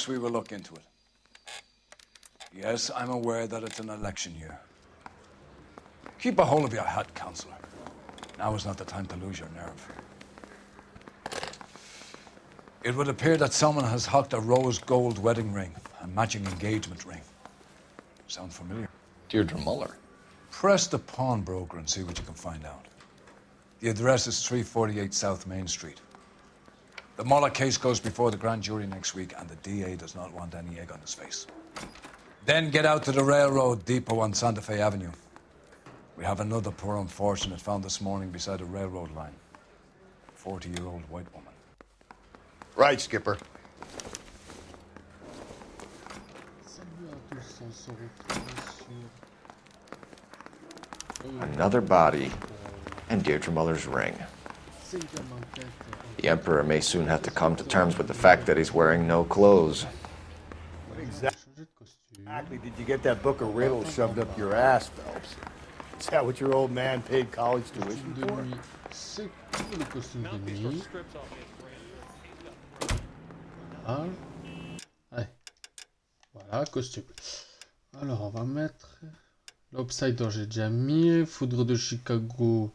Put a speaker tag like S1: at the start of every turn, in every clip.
S1: course we will look into it. Yes, I'm aware that it's an election year. Keep a hold of your hat, Councillor. Now is not the time to lose your nerve. It would appear that someone has hocked a rose gold wedding ring, a matching engagement ring. Sound familiar?
S2: Deirdre Muller.
S1: Press the pawnbroker and see what you can find out. The address is 348 South Main Street. The Muller case goes before the grand jury next week, and the DA does not want any egg on his face. Then get out to the railroad depot on Santa Fe Avenue. We have another poor unfortunate found this morning beside a railroad line. A 40-year-old white woman.
S3: Right, Skipper.
S2: Another body, and Deirdre Muller's ring. The Emperor may soon have to come to terms with the fact that he's wearing no clothes.
S3: What exactly did you get that book of riddles shoved up your ass, Phelps? Is that what your old man paid college tuition for?
S4: C'est pour le costume de nuit. Voilà. Ouais. Voilà, costume. Alors, on va mettre... L'Upsider, j'ai déjà mis. Foudre de Chicago.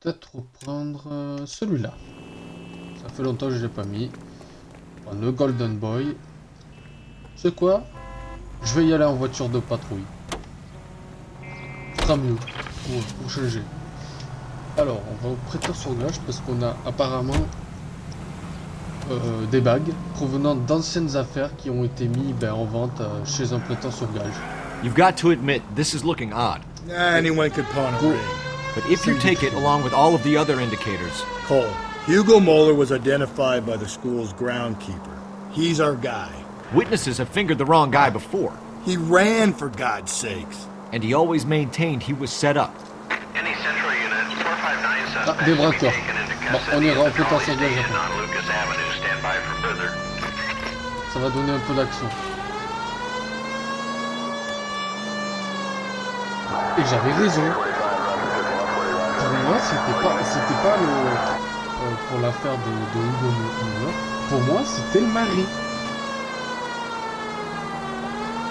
S4: Peut-être reprendre celui-là. Ça fait longtemps que je l'ai pas mis. Prendre le Golden Boy. C'est quoi? Je vais y aller en voiture de patrouille. Ce sera mieux pour changer. Alors, on va au prêteur sur gage parce qu'on a apparemment des bagues provenant d'anciennes affaires qui ont été mises en vente chez un prêteur sur gage.
S5: You've got to admit, this is looking odd.
S3: Anyone could pawn a ring.
S5: But if you take it along with all of the other indicators...
S3: Cole, Hugo Moeller was identified by the school's groundkeeper. He's our guy.
S5: Witnesses have fingered the wrong guy before.
S3: He ran, for God's sakes.
S5: And he always maintained he was set up.
S6: Any central unit, 459 suspects
S4: des
S6: will be
S4: braqueurs.
S6: taken into
S4: Bon, on
S6: custody
S4: ira
S6: at
S4: en
S6: the
S4: prêteur
S6: trolley
S4: sur gage
S6: station
S4: après.
S6: on Lucas Avenue. Stand by for further.
S4: Ça va donner un peu d'action. Et j'avais raison. Pour moi, c'était pas le pour l'affaire de Hugo Moeller. Pour moi, c'était le mari.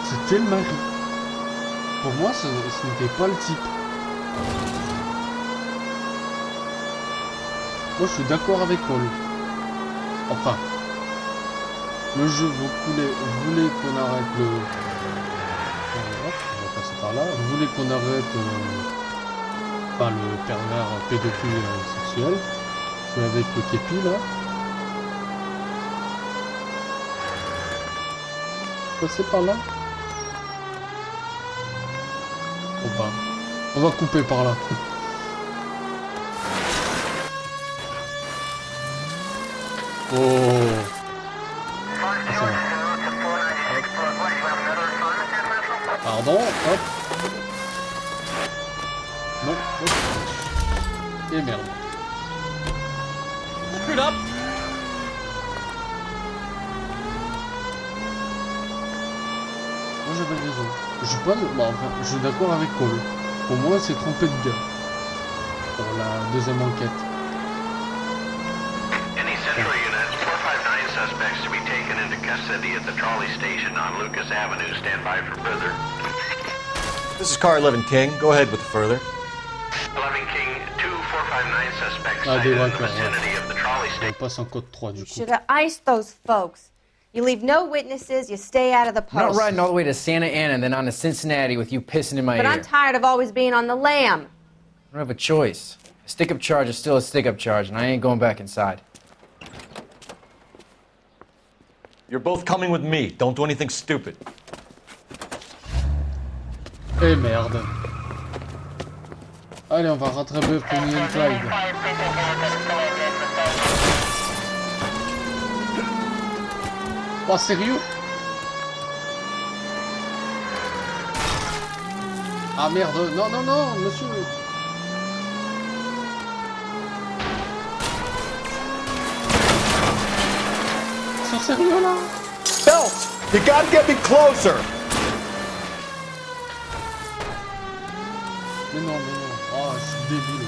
S4: C'était le mari. Pour moi, ce n'était pas le type. Moi, je suis d'accord avec Paul. Enfin, le jeu voulait qu'on arrête le... Hop, on va passer par là. Voulait qu'on arrête le pervers pédophile sexuel. Je suis avec le képi là. Passer par là. On va couper par là. Oh. Ah, ça va. Pardon, hop. Non, hop. Et merde.
S5: Screwed up.
S4: Moi j'avais raison. Je suis pas... Bon, enfin, je suis d'accord avec Cole. Pour moi, c'est trompé de gars. Pour la deuxième enquête.
S6: Any central unit, 459 suspects to be taken into custody at the trolley station on Lucas Avenue. Stand by for further.
S5: This is car 11 King. Go ahead with the further.
S6: 11 King, 2459 suspects
S4: Ah,
S6: cited
S4: des
S6: in the
S4: braqueurs,
S6: vicinity of the trolley
S4: On
S6: station.
S4: passe en code 3 du
S7: You
S4: coup.
S7: should have iced those folks. You leave no witnesses, you stay out of the
S8: I'm not
S7: post.
S8: riding all the way to Santa Ana and then on to Cincinnati with you pissing in my
S7: But
S8: ear.
S7: I'm tired of always being on the lam.
S8: I don't have a choice. A stick-up charge is still a stick-up charge, and I ain't going back inside.
S5: You're both coming with me. Don't do anything stupid.
S4: Eh merde. Allez, on va rattraper Bonnie and Clyde. Oh, sérieux? Ah merde, non, non, non, monsieur. Ils sont sérieux là?
S3: Phelps, you gotta get me closer.
S4: Mais non, mais non. Oh, je suis débile.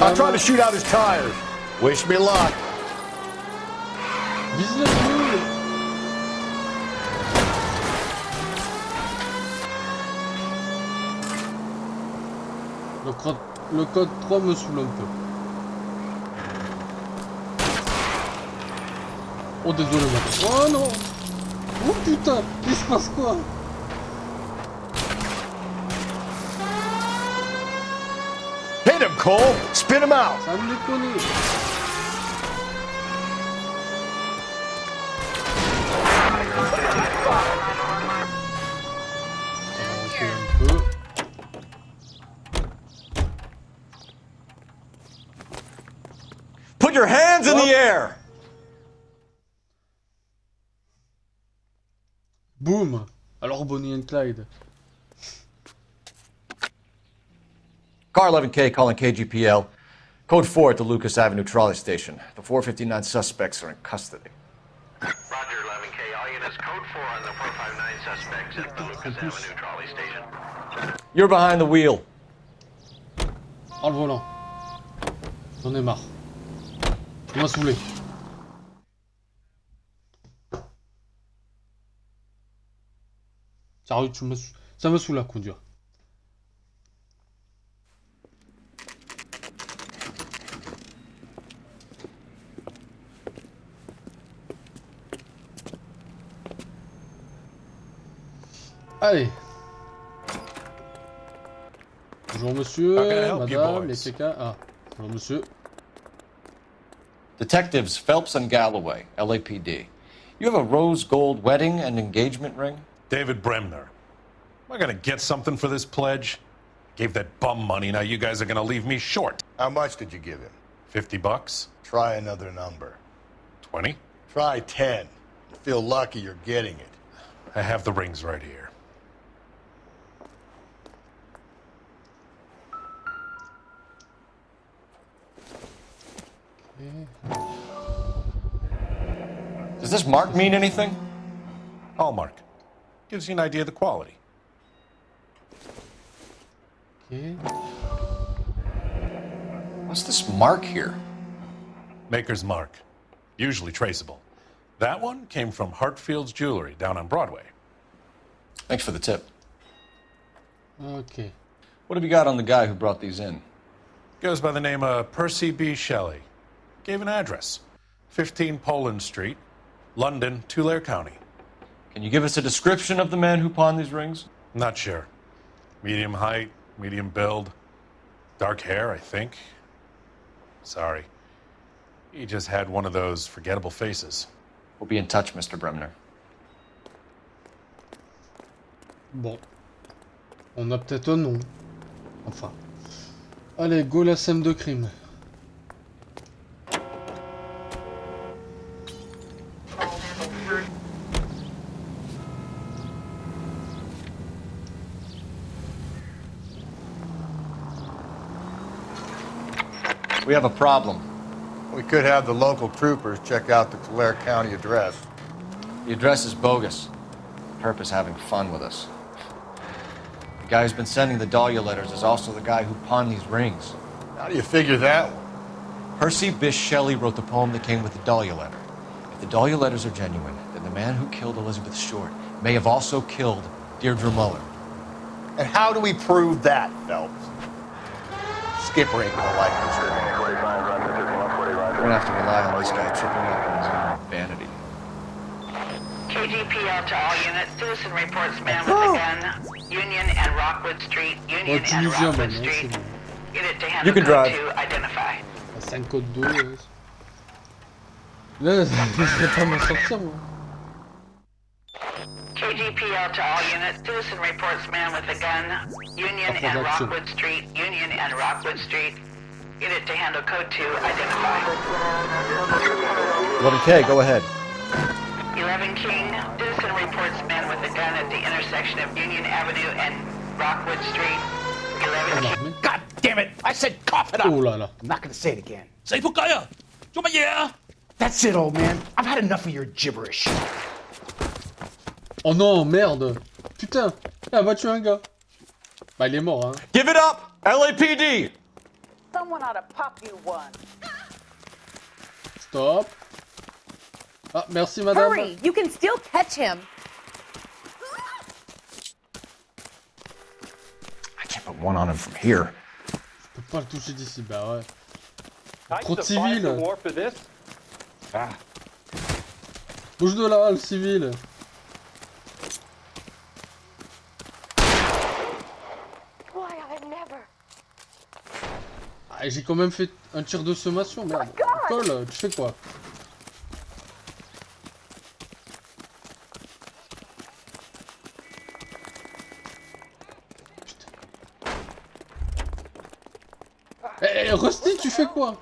S3: I'm trying to shoot out his tires. Wish me luck.
S4: Vise le pneu. Le code 3 me saoule un peu. Oh désolé mec. Oh non. Oh putain, il se passe quoi?
S3: Hit him, Cole. Spin him out.
S4: Ça me déconne. Un peu.
S5: Put your hands in the air!
S4: Boum. Alors Bonnie and Clyde.
S2: Car 11K calling KGPL. Code 4 at the Lucas Avenue trolley station. The 459 suspects are in custody.
S6: Roger, 11K. All units, code 4 on the 459 suspects at the Lucas Avenue trolley station.
S2: You're behind the wheel.
S4: Oh le volant. J'en ai marre. Tu m'as saoulé. Sérieux, ça me saoule à conduire. Allez. Bonjour monsieur, madame, les CK. Ah, bonjour monsieur.
S2: Detectives Phelps and Galloway, LAPD. You have a rose gold wedding and engagement ring?
S9: David Bremner. Am I gonna get something for this pledge? Gave that bum money, now you guys are gonna leave me short.
S3: How much did you give him?
S9: $50?
S3: Try another number.
S9: 20?
S3: Try 10. Feel lucky you're getting it.
S9: I have the rings right here.
S2: Does this mark mean anything?
S9: Hallmark. Gives you an idea of the quality.
S4: Okay.
S2: What's this mark here?
S9: Maker's mark. Usually traceable. That one came from Hartfield's Jewelry down on Broadway.
S2: Thanks for the tip.
S4: Okay.
S2: What have you got on the guy who brought these in?
S9: Goes by the name of Percy B. Shelley. Gave an address. 15 Poland Street, London, Tulare County.
S2: Can you give us a description of the man who pawned these rings?
S9: Not sure. Medium height, medium build. Dark hair, I think. Sorry. He just had one of those forgettable faces.
S2: We'll be in touch, Mr. Bremner.
S4: Bon. On a peut-être un nom. Enfin. Allez, go la scène de crime.
S2: We have a problem.
S3: We could have the local troopers check out the Tulare County address.
S2: The address is bogus. Perp is having fun with us. The guy who's been sending the Dahlia letters is also the guy who pawned these rings.
S3: How do you figure that one?
S2: Percy Bysshe Shelley wrote the poem that came with the Dahlia letter. If the Dahlia letters are genuine, then the man who killed Elizabeth Short may have also killed Deirdre Muller.
S3: And how do we prove that, Phelps? Skipper ain't gonna like this.
S2: We're gonna have to rely on this guy tripping up on his own vanity.
S10: KGPL to all units. Citizen reports man with a gun. Union and Rockwood Street. Union and Rockwood Street. Unit to handle
S2: You can drive.
S10: to identify.
S4: 5 code 2. Là, je vais pas m'en sortir moi.
S10: KGPL to all units. Citizen reports man with a gun. Union and Rockwood Street. Union and Rockwood Street. Unit to handle code 2 identify.
S2: 11K, go ahead.
S10: 11 King. Citizen reports man with a gun at the intersection of Union Avenue and Rockwood Street. 11 King.
S11: God damn it! I said cough it up!
S4: Oh là là.
S11: I'm not gonna say it again.
S5: Say pour kaya!做乜嘢啊?
S11: That's it, old man. I've had enough of your gibberish.
S4: Oh non, merde. Putain, il a battu un gars. Bah il est mort hein.
S5: Give it up! LAPD!
S10: Someone ought to pop you one.
S4: Stop. Ah, merci madame.
S7: Hurry! You can still catch him.
S2: I can't put one on him from here.
S4: Je peux pas le toucher d'ici, bah ouais. Trop de civils. Bouge de là, le civil. Ah, j'ai quand même fait un tir de sommation, merde. Cole, tu fais quoi? Eh, Rusty, tu fais quoi?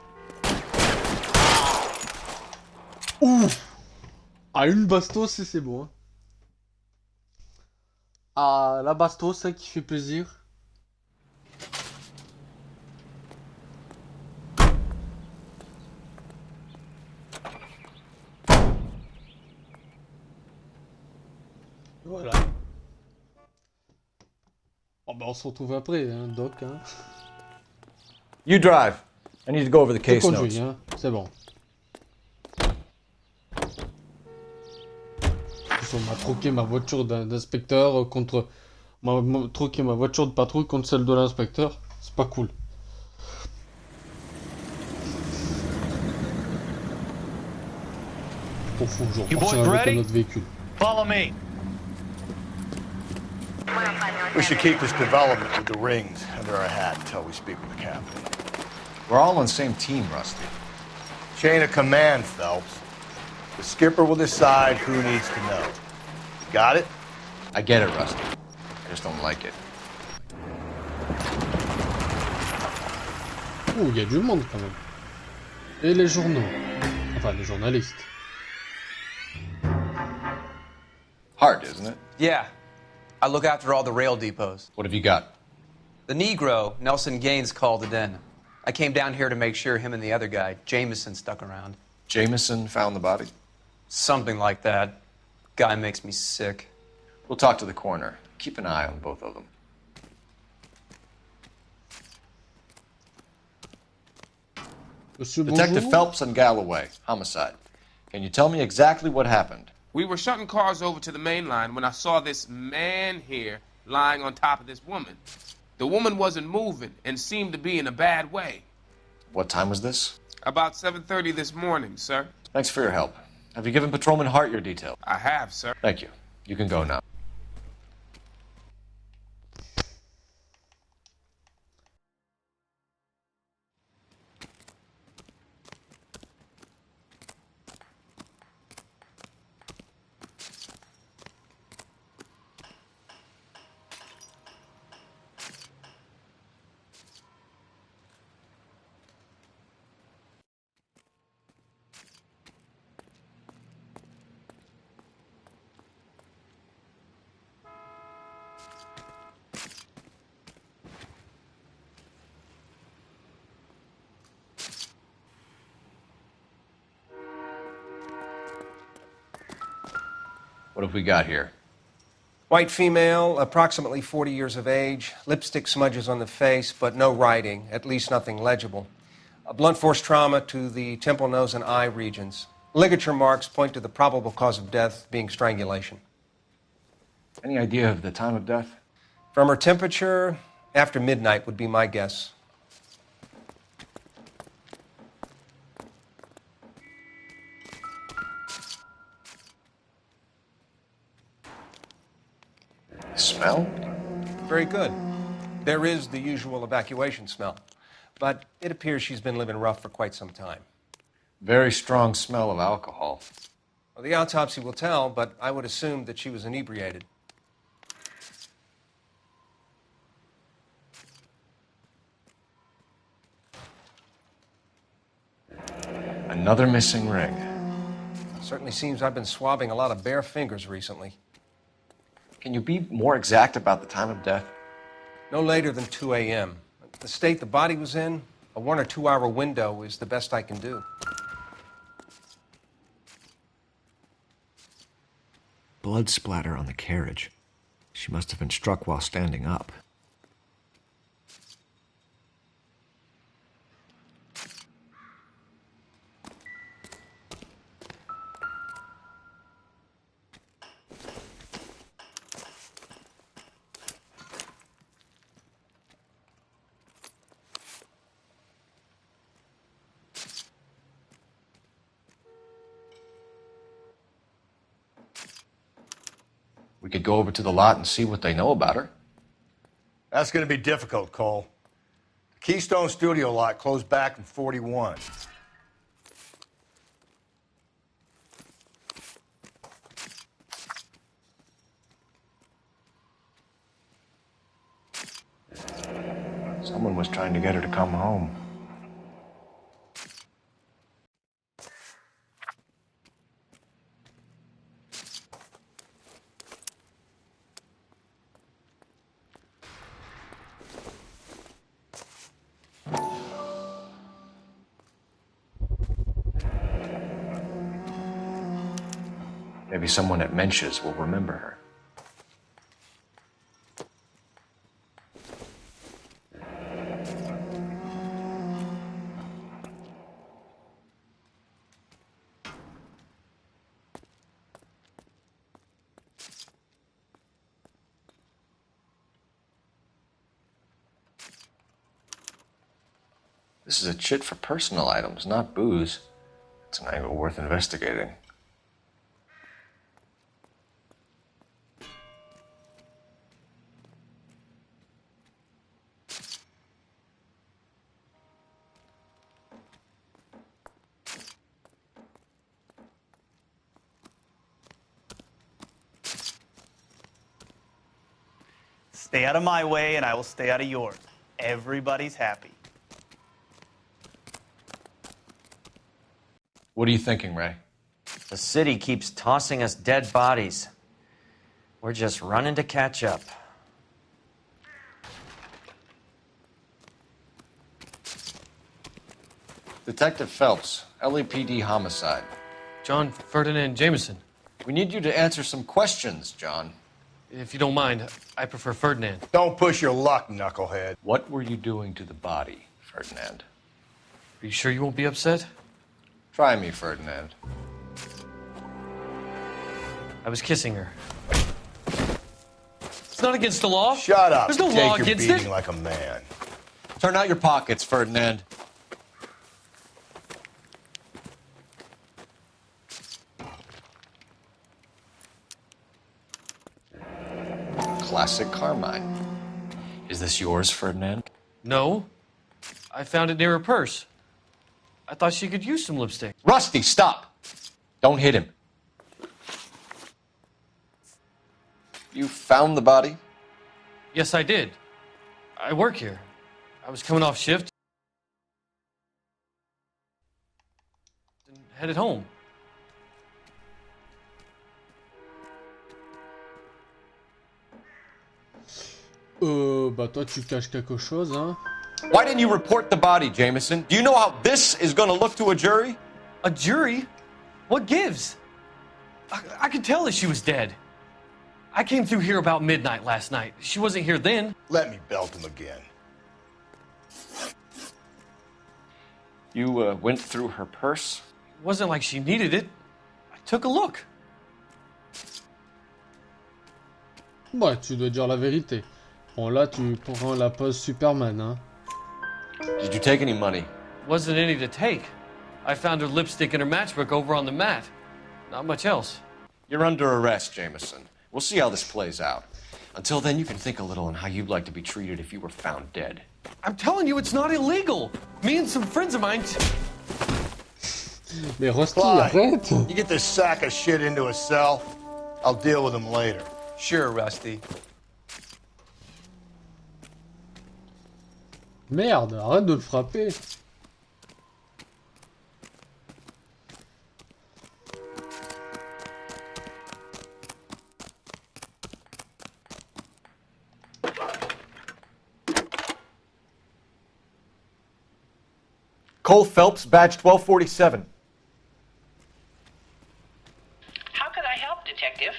S4: Ouf! Ah, une bastos et c'est bon. Hein. Ah, la bastos, hein, qui fait plaisir. Voilà. Oh, bah on se retrouve après, hein, Doc. Hein.
S2: You drive. I need to go over the case
S4: Conduis,
S2: notes.
S4: hein, c'est bon. On m'a troqué ma voiture d'inspecteur contre... m'a troqué ma voiture de patrouille contre celle de l'inspecteur. C'est pas cool. Au fond, je repartirai avec un autre véhicule.
S5: Follow me.
S3: We should keep this development with the rings under our hat until we speak with the captain.
S2: We're all on the same team, Rusty.
S3: Chain of command, Phelps. The skipper will decide who needs to know. Got it?
S2: I get it, Rusty. I just don't like it.
S4: Oh, il y a du monde quand même. Et les journaux. Enfin, les journalistes.
S2: Hard, isn't it?
S12: Yeah. I look after all the rail depots.
S2: What have you got?
S12: The Negro, Nelson Gaines, called it in. I came down here to make sure him and the other guy, Jameson, stuck around.
S2: Jameson found the body?
S12: Something like that. Guy makes me sick.
S2: We'll talk to the coroner. Keep an eye on both of them.
S4: Monsieur,
S2: Detective
S4: bonjour.
S2: Phelps and Galloway, homicide. Can you tell me exactly what happened?
S13: We were shutting cars over to the main line when I saw this man here lying on top of this woman. The woman wasn't moving and seemed to be in a bad way.
S2: What time was this?
S13: About 7:30 this morning, sir.
S2: Thanks for your help. Have you given Patrolman Hart your details?
S13: I have, sir.
S2: Thank you. You can go now. What have we got here?
S14: White female, approximately 40 years of age, lipstick smudges on the face, but no writing, at least nothing legible. A blunt force trauma to the temple, nose, and eye regions. Ligature marks point to the probable cause of death being strangulation.
S2: Any idea of the time of death?
S14: From her temperature, after midnight would be my guess.
S2: Smell?
S14: Very good. There is the usual evacuation smell, but it appears she's been living rough for quite some time.
S2: Very strong smell of alcohol.
S14: Well, the autopsy will tell, but I would assume that she was inebriated.
S2: Another missing ring.
S14: Certainly seems I've been swabbing a lot of bare fingers recently.
S2: Can you be more exact about the time of death?
S14: No later than 2 a.m. The state the body was in, a 1 or 2 hour window is the best I can do.
S15: Blood splatter on the carriage. She must have been struck while standing up.
S2: We could go over to the lot and see what they know about her.
S3: That's going to be difficult, Cole. The Keystone Studio lot closed back in 41.
S2: Someone was trying to get her to come home. Maybe someone at Mensch's will remember her. This is a chit for personal items, not booze. It's an angle worth investigating.
S16: Stay out of my way and I will stay out of yours. Everybody's happy.
S2: What are you thinking, Ray?
S17: The city keeps tossing us dead bodies. We're just running to catch up.
S2: Detective Phelps, LAPD homicide.
S18: John Ferdinand Jameson.
S2: We need you to answer some questions, John.
S18: If you don't mind, I prefer Ferdinand.
S3: Don't push your luck, knucklehead.
S2: What were you doing to the body, Ferdinand?
S18: Are you sure you won't be upset?
S2: Try me, Ferdinand.
S18: I was kissing her. It's not against the law.
S3: Shut up.
S18: There's no
S3: Take
S18: law
S3: your
S18: against
S3: beating
S18: it.
S3: like a man.
S2: Turn out your pockets, Ferdinand. Classic Carmine. Is this yours, Ferdinand?
S18: No. I found it near her purse. I thought she could use some lipstick.
S2: Rusty, stop! Don't hit him. You found the body?
S18: Yes, I did. I work here. I was coming off shift and headed home.
S4: Bah toi tu caches quelque chose, hein?
S2: Why didn't you report the body, Jameson? Do you know how this is going to look to a jury?
S18: A jury? What gives? I could tell that she was dead. I came through here about midnight last night. She wasn't here then.
S3: Let me belt him again.
S2: You went through her purse?
S18: It wasn't like she needed it. I took a look.
S4: Ouais, tu dois dire la vérité. Bon là tu prends la pose Superman, hein?
S2: Did you take any money?
S18: Wasn't any to take. I found her lipstick and her matchbook over on the mat. Not much else.
S2: You're under arrest, Jameson. We'll see how this plays out. Until then, you can think a little on how you'd like to be treated if you were found dead.
S18: I'm telling you, it's not illegal. Me and some friends of mine...
S4: Mais Rusty,
S3: Clyde,
S4: arrête!
S3: you get this sack of shit into a cell. I'll deal with him later.
S12: Sure, Rusty.
S4: Merde, arrête de le frapper.
S5: Cole Phelps, badge 1247.
S10: How could I help, Detective?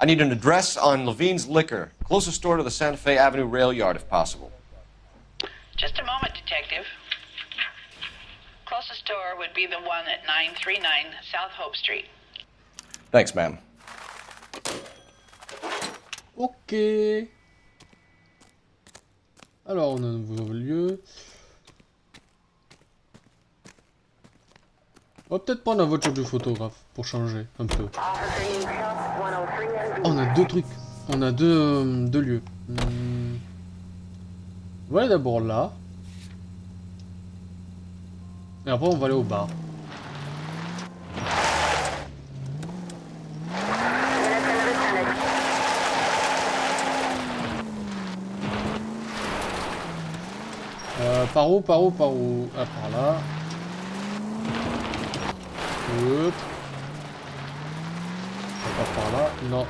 S2: I need an address on Levine's Liquor, closest store to the Santa Fe Avenue rail yard, if possible.
S10: Just a moment, Detective. Closest store would be the one at 939 South Hope Street.
S2: Thanks, ma'am.
S4: Ok. Alors, on a un nouveau lieu. On va peut-être prendre la voiture du photographe pour changer un peu. On a deux trucs. On a deux lieux. On va aller d'abord là. Et après on va aller au bar. Par où? Ah, par là. Hop. Pas par là. Non.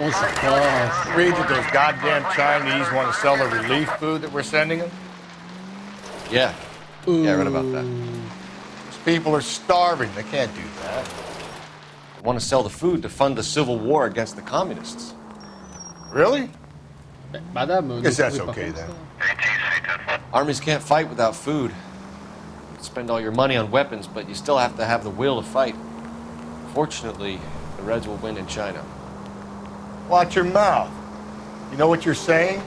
S4: On s'en passe.
S3: Read that those goddamn Chinese want to sell the relief food that we're sending them?
S2: Yeah. Yeah, I read about that.
S3: These people are starving. They can't do that.
S2: They want to sell the food to fund the civil war against the communists.
S3: Really?
S4: Madame,
S3: I guess that's okay then.
S2: Armies can't fight without food. You can spend all your money on weapons, but you still have to have the will to fight. Fortunately, the Reds will win in China.
S3: Watch your mouth. You know what you're saying?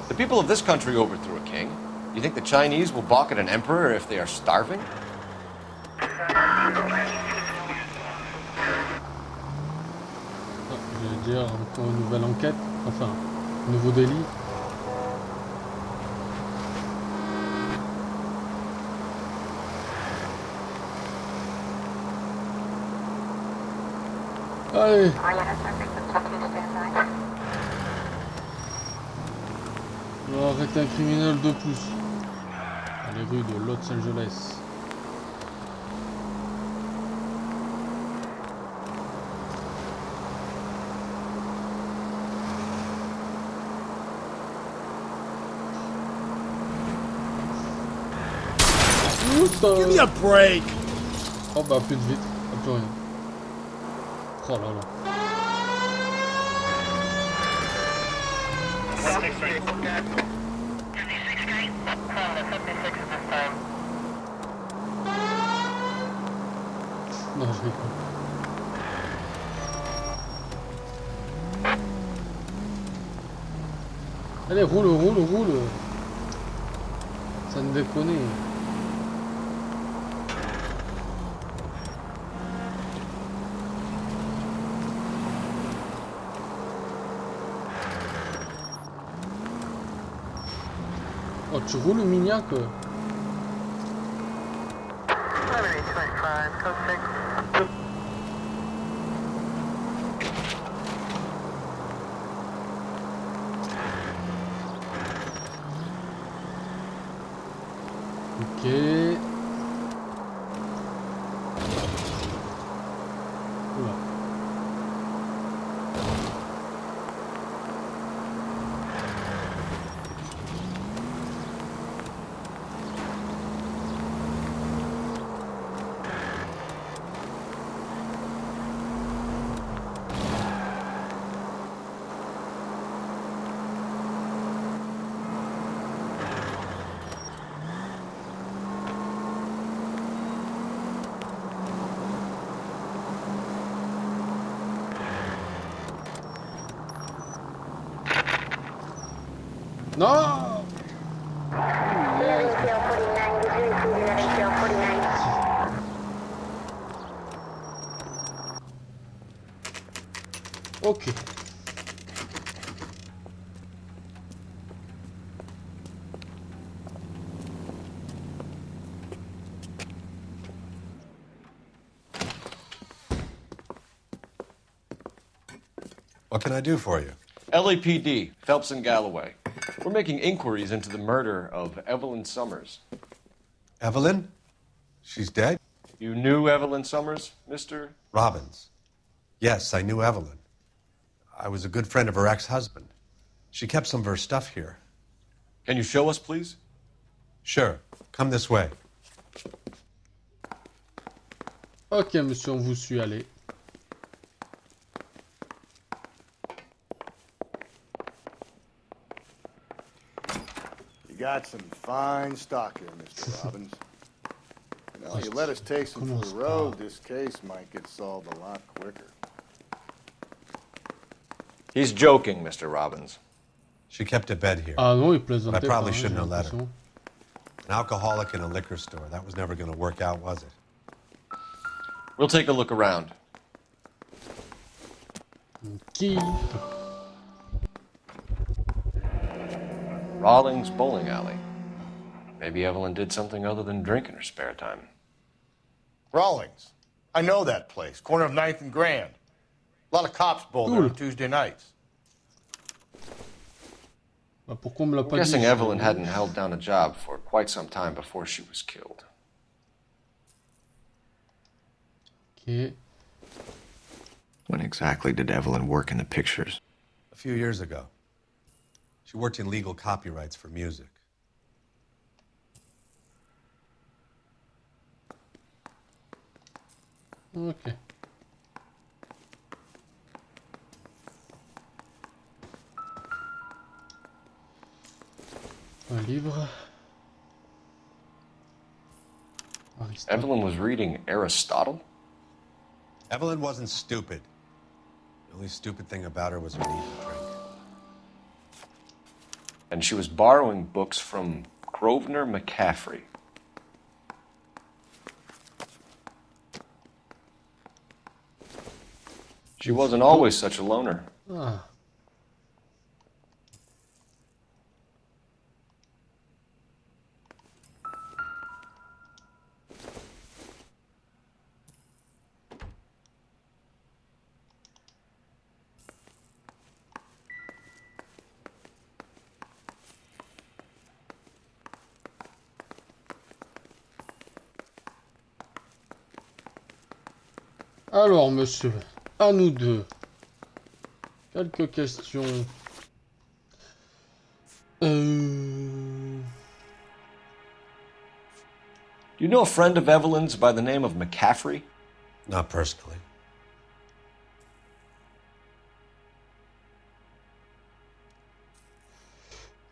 S2: The people of this country overthrew a king. You think the Chinese will balk at an emperor if they are starving?
S4: Je veux dire, encore une nouvelle enquête. Enfin, un nouveau délit. Allez. On va arrêter un criminel de plus. Dans les rues de Los Angeles.
S3: Give me a break!
S4: Oh bah plus de vite, plus rien. Oh là là. Non, je rigole. Allez, roule. Ça ne déconne. Oh, tu roules, mignac. Ok. Oula. Non. Ok.
S15: What can I do for you?
S2: LAPD, Phelps and Galloway. We're making inquiries into the murder of Evelyn Summers.
S15: Evelyn? She's dead?
S2: You knew Evelyn Summers, Mr.
S15: Robbins. Yes, I knew Evelyn. I was a good friend of her ex-husband. She kept some of her stuff here.
S2: Can you show us, please?
S15: Sure. Come this way.
S4: Ok, monsieur, on vous suit, allez.
S3: You got some fine stock here, Mr. Robbins. You know, you let us take some for the road, this case might get solved a lot quicker.
S2: He's joking, Mr. Robbins.
S15: She kept a bed here.
S4: Ah non, il
S15: But
S4: plaisantait
S15: I probably
S4: pas, hein,
S15: shouldn't have
S4: j'ai
S15: let her.
S4: l'impression.
S15: An alcoholic in a liquor store. That was never going to work out, was it?
S2: We'll take a look around.
S4: Qui?
S2: Rawlings Bowling Alley. Maybe Evelyn did something other than drink in her spare time.
S3: Rawlings. I know that place. Corner of 9th and Grand. A lot of cops bowl there on Tuesday nights.
S4: Pourquoi on me l'a
S2: I'm
S4: pas
S2: guessing
S4: dit?
S2: Evelyn hadn't held down a job for quite some time before she was killed.
S4: Ok.
S19: When exactly did Evelyn work in the pictures?
S15: A few years ago. She worked in legal copyrights for music.
S4: Ok. Un livre.
S2: Evelyn was reading Aristotle?
S15: Evelyn wasn't stupid. The only stupid thing about her was her need to drink.
S2: And she was borrowing books from Grosvenor McCaffrey. She wasn't always such a loner.
S4: Ah. Alors, monsieur, à nous deux. Quelques questions.
S2: Do you know a friend of Evelyn's by the name of McCaffrey?
S15: Not personally.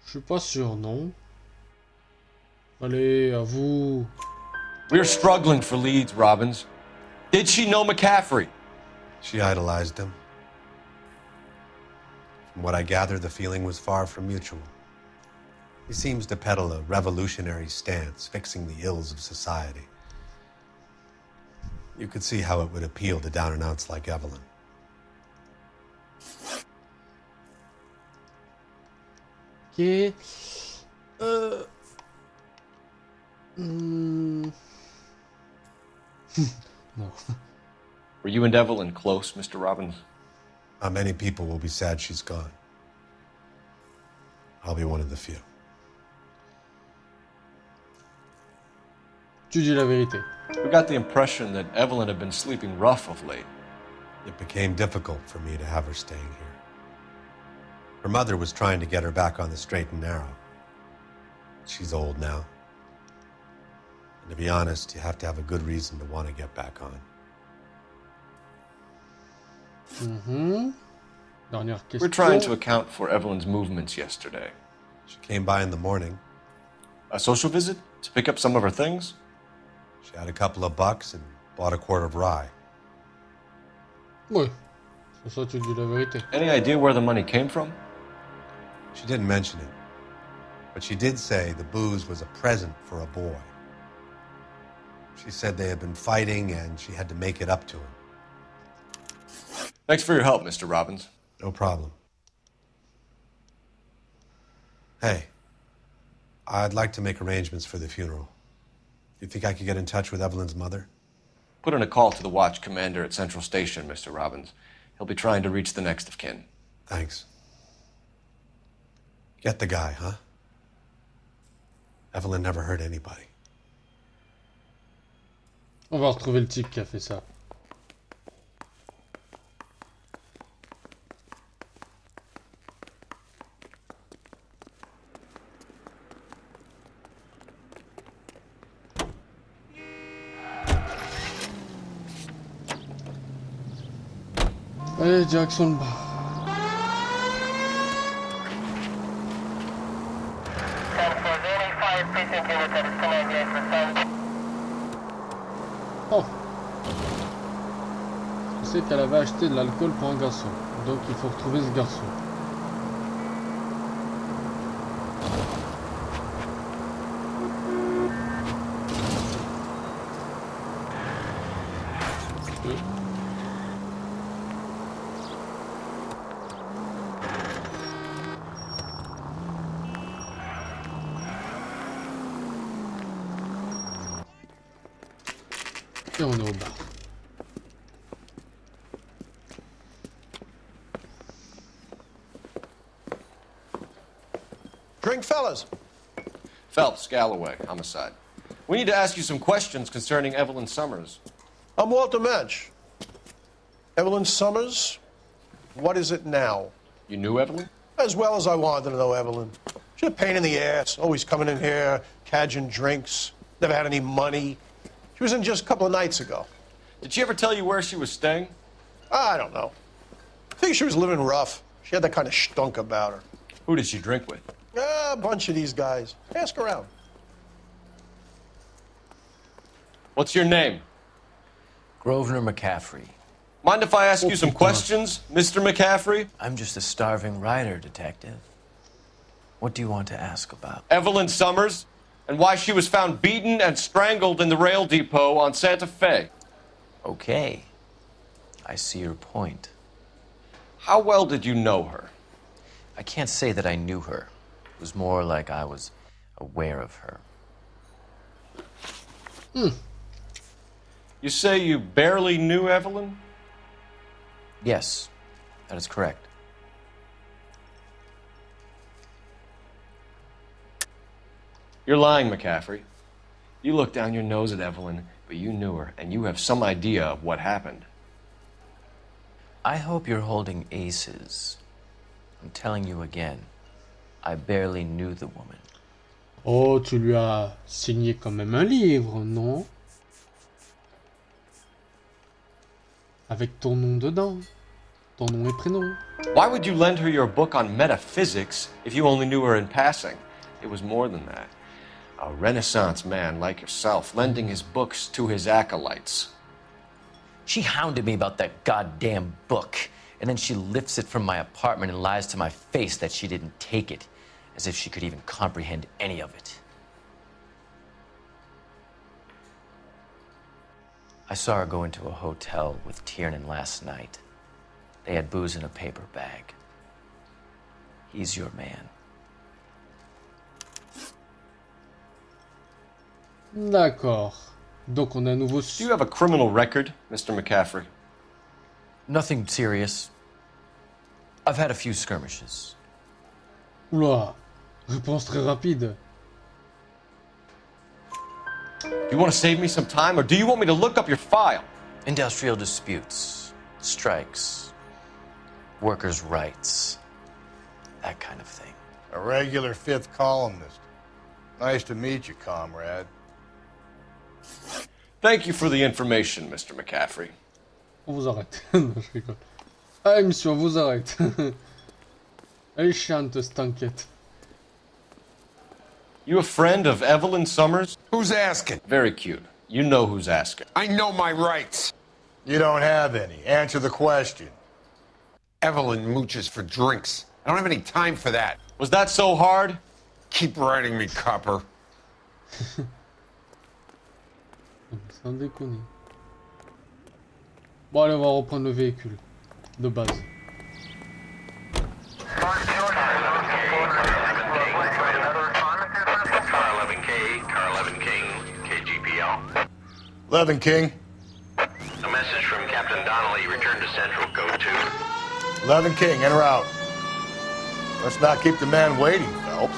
S4: Je suis pas sûr, non. Allez, à vous.
S2: We're struggling for leads, Robbins. Did she know McCaffrey?
S15: She idolized him. From what I gather, the feeling was far from mutual. He seems to peddle a revolutionary stance, fixing the ills of society. You could see how it would appeal to down-and-outs like Evelyn.
S4: Ok. No.
S2: Were you and Evelyn close, Mr. Robbins?
S15: Many people will be sad she's gone. I'll be one of the few.
S4: Tu dis la vérité.
S2: We got the impression that Evelyn had been sleeping rough of late.
S15: It became difficult for me to have her staying here. Her mother was trying to get her back on the straight and narrow. She's old now. And to be honest, you have to have a good reason to want to get back on.
S4: Dernière question.
S2: We're trying to account for Evelyn's movements yesterday.
S15: She came by in the morning.
S2: A social visit? To pick up some of her things?
S15: She had a couple of bucks and bought a quart of rye.
S4: Oui. C'est ça, tu dis la vérité.
S2: Any idea where the money came from?
S15: She didn't mention it. But she did say the booze was a present for a boy. She said they had been fighting and she had to make it up to him.
S2: Thanks for your help, Mr. Robbins.
S15: No problem. Hey, I'd like to make arrangements for the funeral. You think I could get in touch with Evelyn's mother?
S2: Put in a call to the watch commander at Central Station, Mr. Robbins. He'll be trying to reach the next of kin.
S15: Thanks. Get the guy, huh? Evelyn never hurt anybody.
S4: On va retrouver le type qui a fait ça. Allez, direction le bas. Oh. Je sais qu'elle avait acheté de l'alcool pour un garçon. Donc il faut retrouver ce garçon. Et on est au bar.
S14: Drink, fellas.
S2: Phelps, Galloway, homicide. We need to ask you some questions concerning Evelyn Summers.
S14: I'm Walter Mensch. Evelyn Summers, what is it now?
S2: You knew Evelyn?
S14: As well as I wanted to know Evelyn. She's a pain in the ass, always coming in here, cadging drinks, never had any money. She was in just a couple of nights ago.
S2: Did she ever tell you where she was staying?
S14: I don't know. I think she was living rough. She had that kind of stunk about her.
S2: Who did she drink with?
S14: A bunch of these guys. Ask around.
S2: What's your name?
S20: Grosvenor McCaffrey.
S2: Mind if I ask you some questions, Mr. McCaffrey?
S20: I'm just a starving writer, detective. What do you want to ask about?
S2: Evelyn Summers, and why she was found beaten and strangled in the rail depot on Santa Fe.
S20: Okay. I see your point.
S2: How well did you know her?
S20: I can't say that I knew her. It was more like I was aware of her.
S2: You say you barely knew Evelyn?
S20: Yes, that is correct.
S2: You're lying, McCaffrey. You looked down your nose at Evelyn, but you knew her, and you have some idea of what happened.
S20: I hope you're holding aces. I'm telling you again, I barely knew the woman.
S4: Oh, tu lui as signé quand même un livre, non? Avec ton nom dedans. Ton nom et prénom.
S2: Why would you lend her your book on metaphysics if you only knew her in passing? It was more than that. A Renaissance man like yourself lending his books to his acolytes.
S20: She hounded me about that goddamn book, and then she lifts it from my apartment and lies to my face that she didn't take it, as if she could even comprehend any of it. I saw her go into a hotel with Tiernan last night. They had booze in a paper bag. He's your man.
S4: D'accord. Donc on a un nouveau...
S2: Do you have a criminal record, Mr. McCaffrey?
S20: Nothing serious. I've had a few skirmishes.
S4: Oula. Réponse très rapide.
S2: Do you want to save me some time, or do you want me to look up your file?
S20: Industrial disputes, strikes, workers' rights, that kind of thing.
S3: A regular fifth columnist. Nice to meet you, comrade.
S2: Thank you for the information, Mr. McCaffrey.
S4: On vous arrête. Non, je rigole. Allez, monsieur, on vous arrête. Elle est chiante, cette enquête.
S2: You a friend of Evelyn Summers?
S21: Who's asking?
S2: Very cute. You know who's asking.
S21: I know my rights.
S3: You don't have any. Answer the question.
S21: Evelyn mooches for drinks. I don't have any time for that.
S2: Was that so hard?
S21: Keep writing me, copper.
S4: Sans déconner. Bon, allez, on va reprendre le véhicule. De base.
S6: Car 11 King, KGPL.
S3: 11 King.
S6: A message from Captain Donnelly. Return to Central, code 2.
S3: 11 King, in or out? Let's not keep the man waiting, Phelps.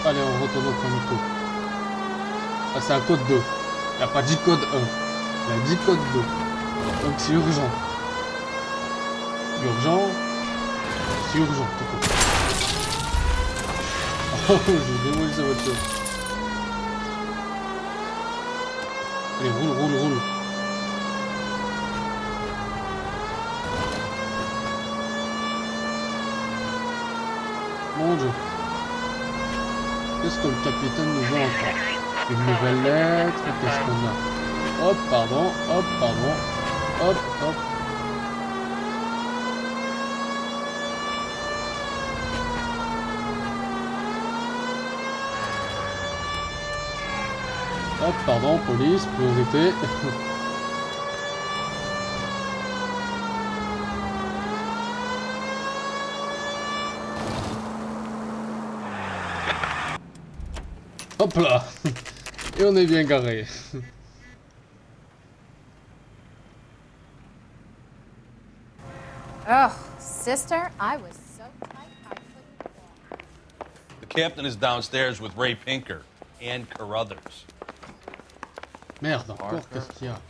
S4: Allez, on retourne au premier code. Ah, c'est un code 2. Il n'y a pas dit code 1. Il a dit code 2. Donc c'est urgent. Urgent. C'est urgent, tout court. Oh, j'ai démoli sa voiture. Allez, roule. Mon Dieu. Qu'est-ce que le capitaine nous veut encore? Une nouvelle lettre, qu'est-ce qu'on a? Hop, pardon. Hop. Hop, pardon, police, priorité. Hop là. Et on est bien garé.
S1: Oh, sister, I was so tight I couldn't walk.
S22: The captain is downstairs with Ray Pinker and Carruthers.
S4: Merde, encore, qu'est-ce qu'il y a?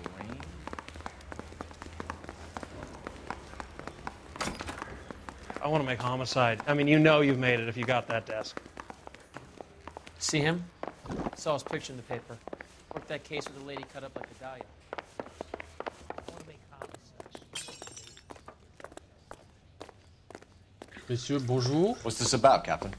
S23: I want to make homicide. I mean, you know you've made it if you got that desk.
S24: See him? Saw his picture in the paper. Worked that case with a lady cut up like a dahlia. I want to make homicide.
S4: Messieurs, bonjour.
S2: What's this about, Captain?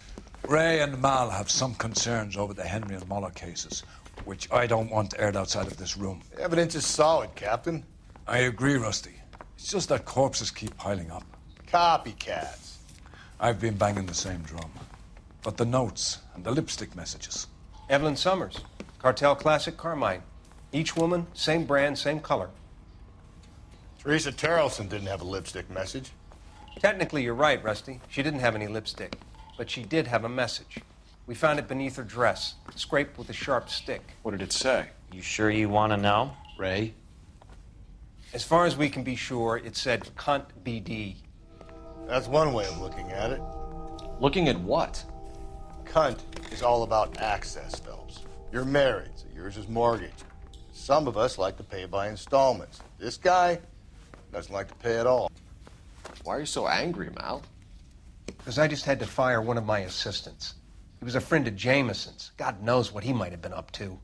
S25: Ray and Mal have some concerns over the Henry and Muller cases, which I don't want aired outside of this room.
S3: The evidence is solid, Captain.
S25: I agree, Rusty. It's just that corpses keep piling up.
S3: Copycats.
S25: I've been banging the same drum. But the notes and the lipstick messages.
S14: Evelyn Summers, Cartel Classic Carmine. Each woman, same brand, same color.
S3: Teresa Terrelson didn't have a lipstick message.
S14: Technically, you're right, Rusty. She didn't have any lipstick. But she did have a message. We found it beneath her dress, scraped with a sharp stick.
S2: What did it say?
S17: You sure you want to know?
S2: Ray?
S14: As far as we can be sure, it said cunt BD.
S3: That's one way of looking at it.
S2: Looking at what?
S3: Cunt is all about access, Phelps. You're married, so yours is mortgaged. Some of us like to pay by installments. This guy doesn't like to pay at all.
S2: Why are you so angry, Mal?
S14: Because I just had to fire one of my assistants. He was a friend of Jameson's. God knows what he might have been up to.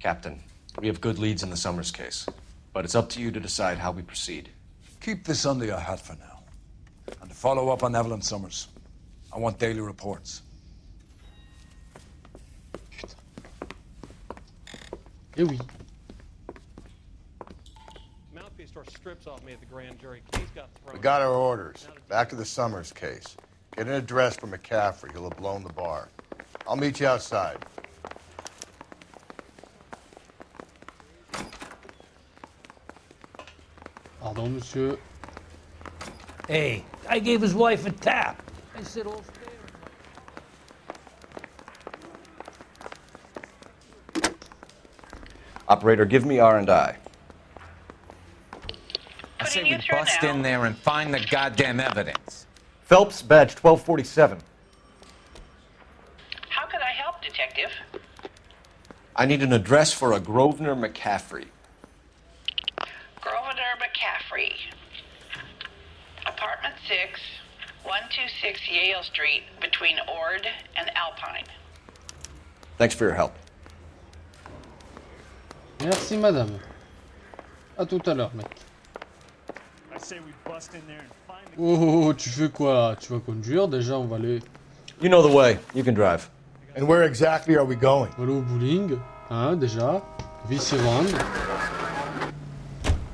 S2: Captain, we have good leads in the Summers case, but it's up to you to decide how we proceed.
S25: Keep this under your hat for now. And to follow up on Evelyn Summers, I want daily reports.
S4: Eh oui.
S23: Mouthpiece tore strips off me at the grand jury. Case got thrown.
S3: We got our orders. Back to the Summers case. Get an address for McCaffrey. He'll have blown the bar. I'll meet you outside.
S4: Pardon, monsieur.
S26: Hey, I gave his wife a tap. I said, all fair.
S2: Operator, give me R&I.
S17: I say we bust in there and find the goddamn evidence.
S5: Phelps, badge 1247.
S10: How could I help, Detective?
S2: I need an address for a Grosvenor McCaffrey.
S10: Grosvenor McCaffrey. Apartment 6, 126 Yale Street, between Ord and Alpine.
S2: Thanks for your help.
S4: Merci, madame. À tout à l'heure, mec.
S16: I say we bust in there and find the...
S4: Oh, tu fais quoi là? Tu vas conduire? Déjà, on va aller...
S2: You know the way. You can drive.
S3: And where exactly are we going?
S4: On va aller au bowling. Hein, déjà. Vice-round.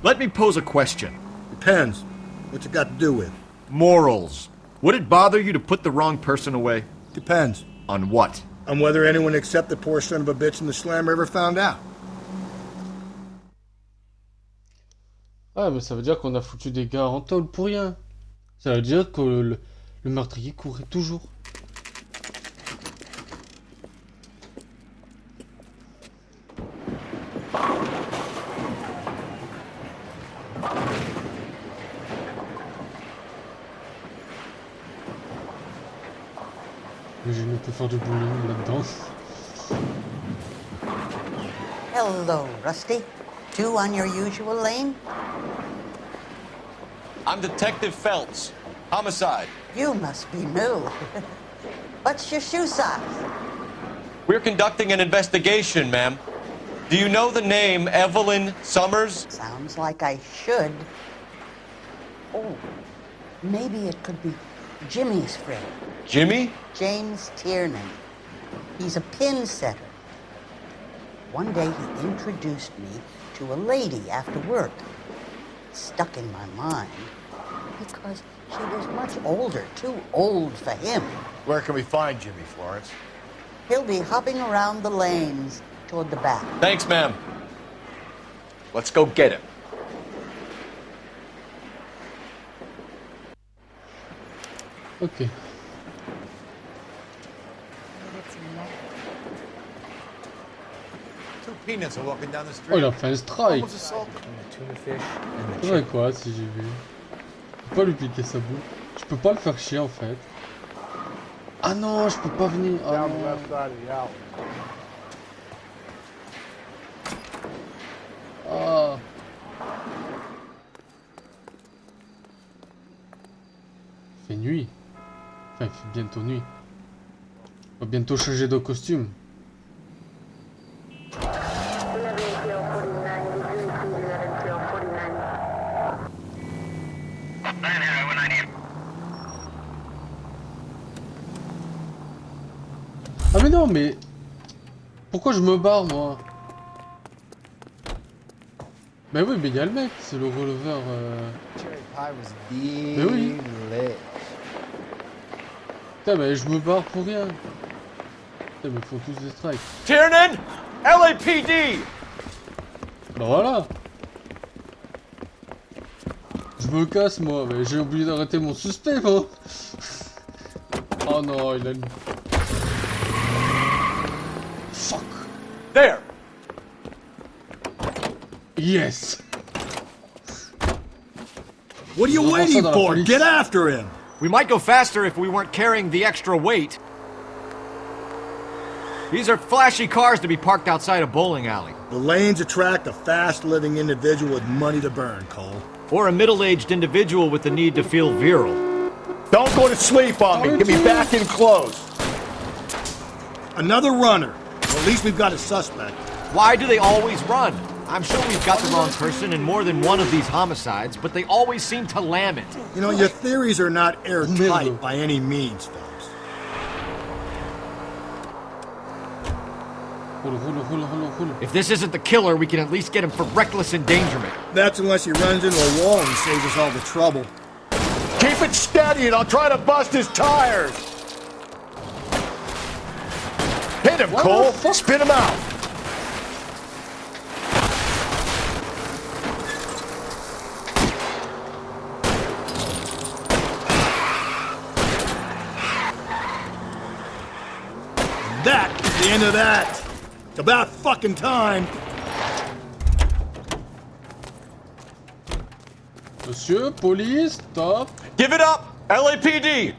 S27: Let me pose a question.
S3: Depends. What's it got to do with?
S27: Morals. Would it bother you to put the wrong person away?
S3: Depends.
S27: On what?
S3: On whether anyone except the poor son of a bitch in the slammer ever found out.
S4: Ah, mais ça veut dire qu'on a foutu des gars en tôle pour rien. Ça veut dire que le meurtrier courait toujours. Mais je ne peux faire du bowling là-dedans.
S28: Hello, Rusty. Two on your usual lane?
S2: I'm Detective Phelps. Homicide.
S28: You must be new. What's your shoe size?
S2: We're conducting an investigation, ma'am. Do you know the name Evelyn Summers?
S28: Sounds like I should. Oh, maybe it could be Jimmy's friend.
S2: Jimmy?
S28: James Tiernan. He's a pin setter. One day he introduced me to a lady after work. It stuck in my mind because she was much older, too old for him.
S3: Where can we find Jimmy, Florence?
S28: He'll be hopping around the lanes toward the back.
S2: Thanks, ma'am. Let's go get him.
S4: Ok.
S15: Two peanuts are walking down the street.
S4: Oh, il a fait un strike. Ouais, quoi, si j'ai vu. Je peux pas lui piquer sa boule. Je peux pas le faire chier en fait. Ah non, je peux pas venir. Ah non. Ah. Il fait nuit. Enfin, il fait bientôt nuit. On va bientôt changer de costume. Ah mais non, mais... Pourquoi je me barre, moi? Bah oui, mais il y a le mec, c'est le releveur... Mais oui. Putain, mais je me barre pour rien. Putain, mais ils font tous des strikes.
S5: Tiernan! LAPD!
S4: Bah voilà. Je me casse, moi, mais j'ai oublié d'arrêter mon suspect, moi. Oh non, il a une... Fuck.
S5: There!
S4: Yes!
S27: What are you waiting for? Get after him!
S2: We might go faster if we weren't carrying the extra weight. These are flashy cars to be parked outside a bowling alley.
S27: The lanes attract a fast-living individual with money to burn, Cole.
S2: Or a middle-aged individual with the need to feel virile.
S27: Don't go to sleep on me. Get me back in close. Another runner. Well, at least we've got a suspect.
S2: Why do they always run? I'm sure we've got the wrong person in more than one of these homicides, but they always seem to lam it.
S27: You know, your theories are not airtight by any means, Phelps.
S2: If this isn't the killer, we can at least get him for reckless endangerment.
S27: That's unless he runs into a wall and saves us all the trouble. Keep it steady and I'll try to bust his tires! Hit him, Cole! Spin him out! That is the end of that. It's about fucking time.
S4: Monsieur, police, stop.
S5: Give it up! LAPD!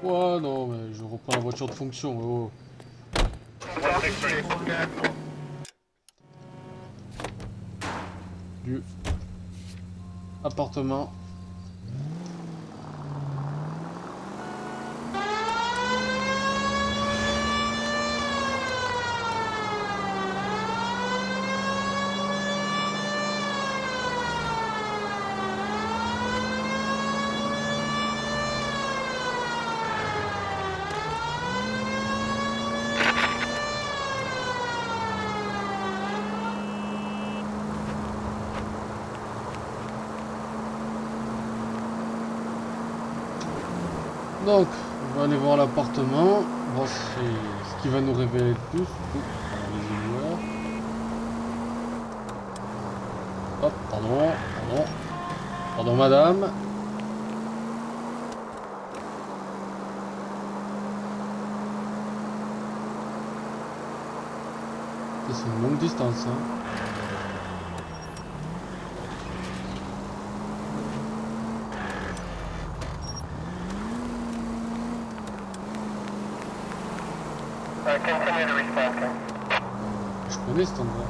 S4: Ouais, non, mais je reprends la voiture de fonction, oh. Du appartement. Donc, on va aller voir l'appartement, voir ce qui va nous révéler le plus. Les joueurs. Hop, pardon madame. C'est une longue distance, hein. Je connais cet endroit.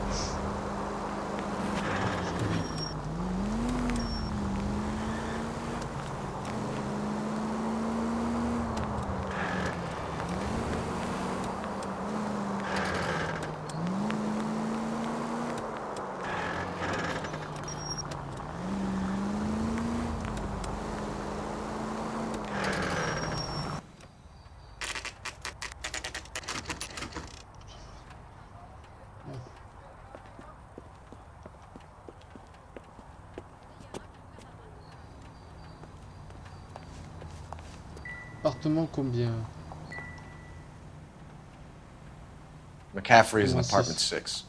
S4: Appartement combien?
S2: McCaffrey is in
S4: Comment
S2: apartment
S4: ça
S2: 6.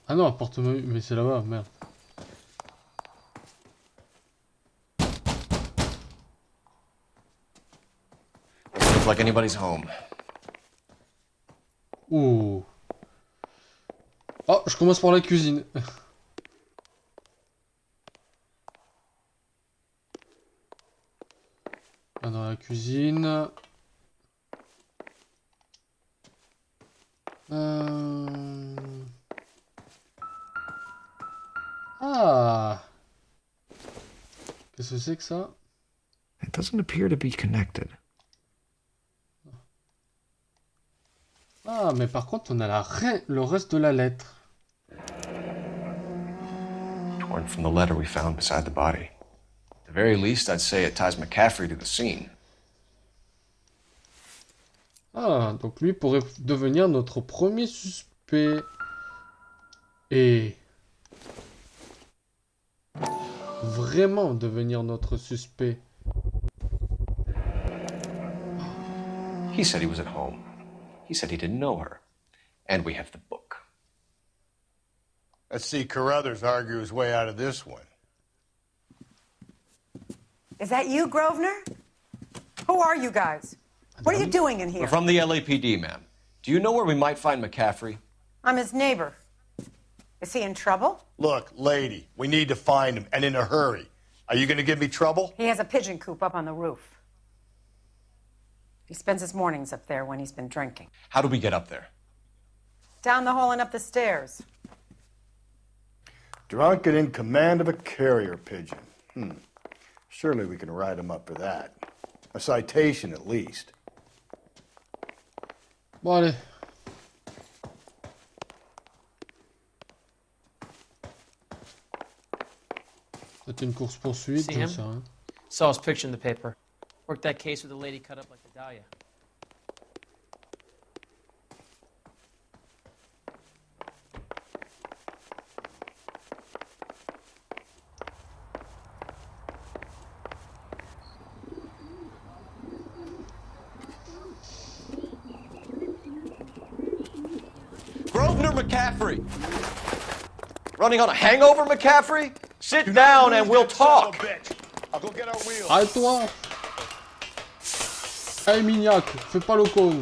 S4: Ah non, appartement, mais c'est là-bas, merde.
S2: Doesn't look like anybody's home.
S4: Oh. Oh, je commence par la cuisine. Ah, dans la cuisine. Ah. Qu'est-ce que c'est que ça?
S2: It doesn't appear to be connected.
S4: Ah, mais par contre, on a le reste de la lettre.
S2: Torn from the letter we found beside the body. At the very least, I'd say it ties McCaffrey to the scene.
S4: Ah, donc lui pourrait devenir notre premier suspect. Et... vraiment devenir notre suspect.
S2: He said he was at home. He said he didn't know her. And we have the book.
S3: Let's see Carruthers argue his way out of this one.
S7: Is that you, Grosvenor? Who are you guys? What are you doing in here?
S2: We're from the LAPD, ma'am. Do you know where we might find McCaffrey?
S7: I'm his neighbor. Is he in trouble?
S3: Look, lady, we need to find him, and in a hurry. Are you going to give me trouble?
S7: He has a pigeon coop up on the roof. He spends his mornings up there when he's been drinking.
S2: How do we get up there?
S7: Down the hall and up the stairs.
S3: Drunk and in command of a carrier pigeon. Surely we can write him up for that. A citation, at least.
S4: Bon, allez. C'est une course-poursuite,
S24: See
S4: j'en
S24: him?
S4: sais rien.
S24: Saw his picture in the paper. Worked that case with a lady cut up like a dahlia.
S2: Grosvenor McCaffrey! Running on a hangover, McCaffrey? Sit down and we'll talk.
S3: I'll go get our wheels.
S4: Arrête-toi! Hey, Mignac, fais pas le con.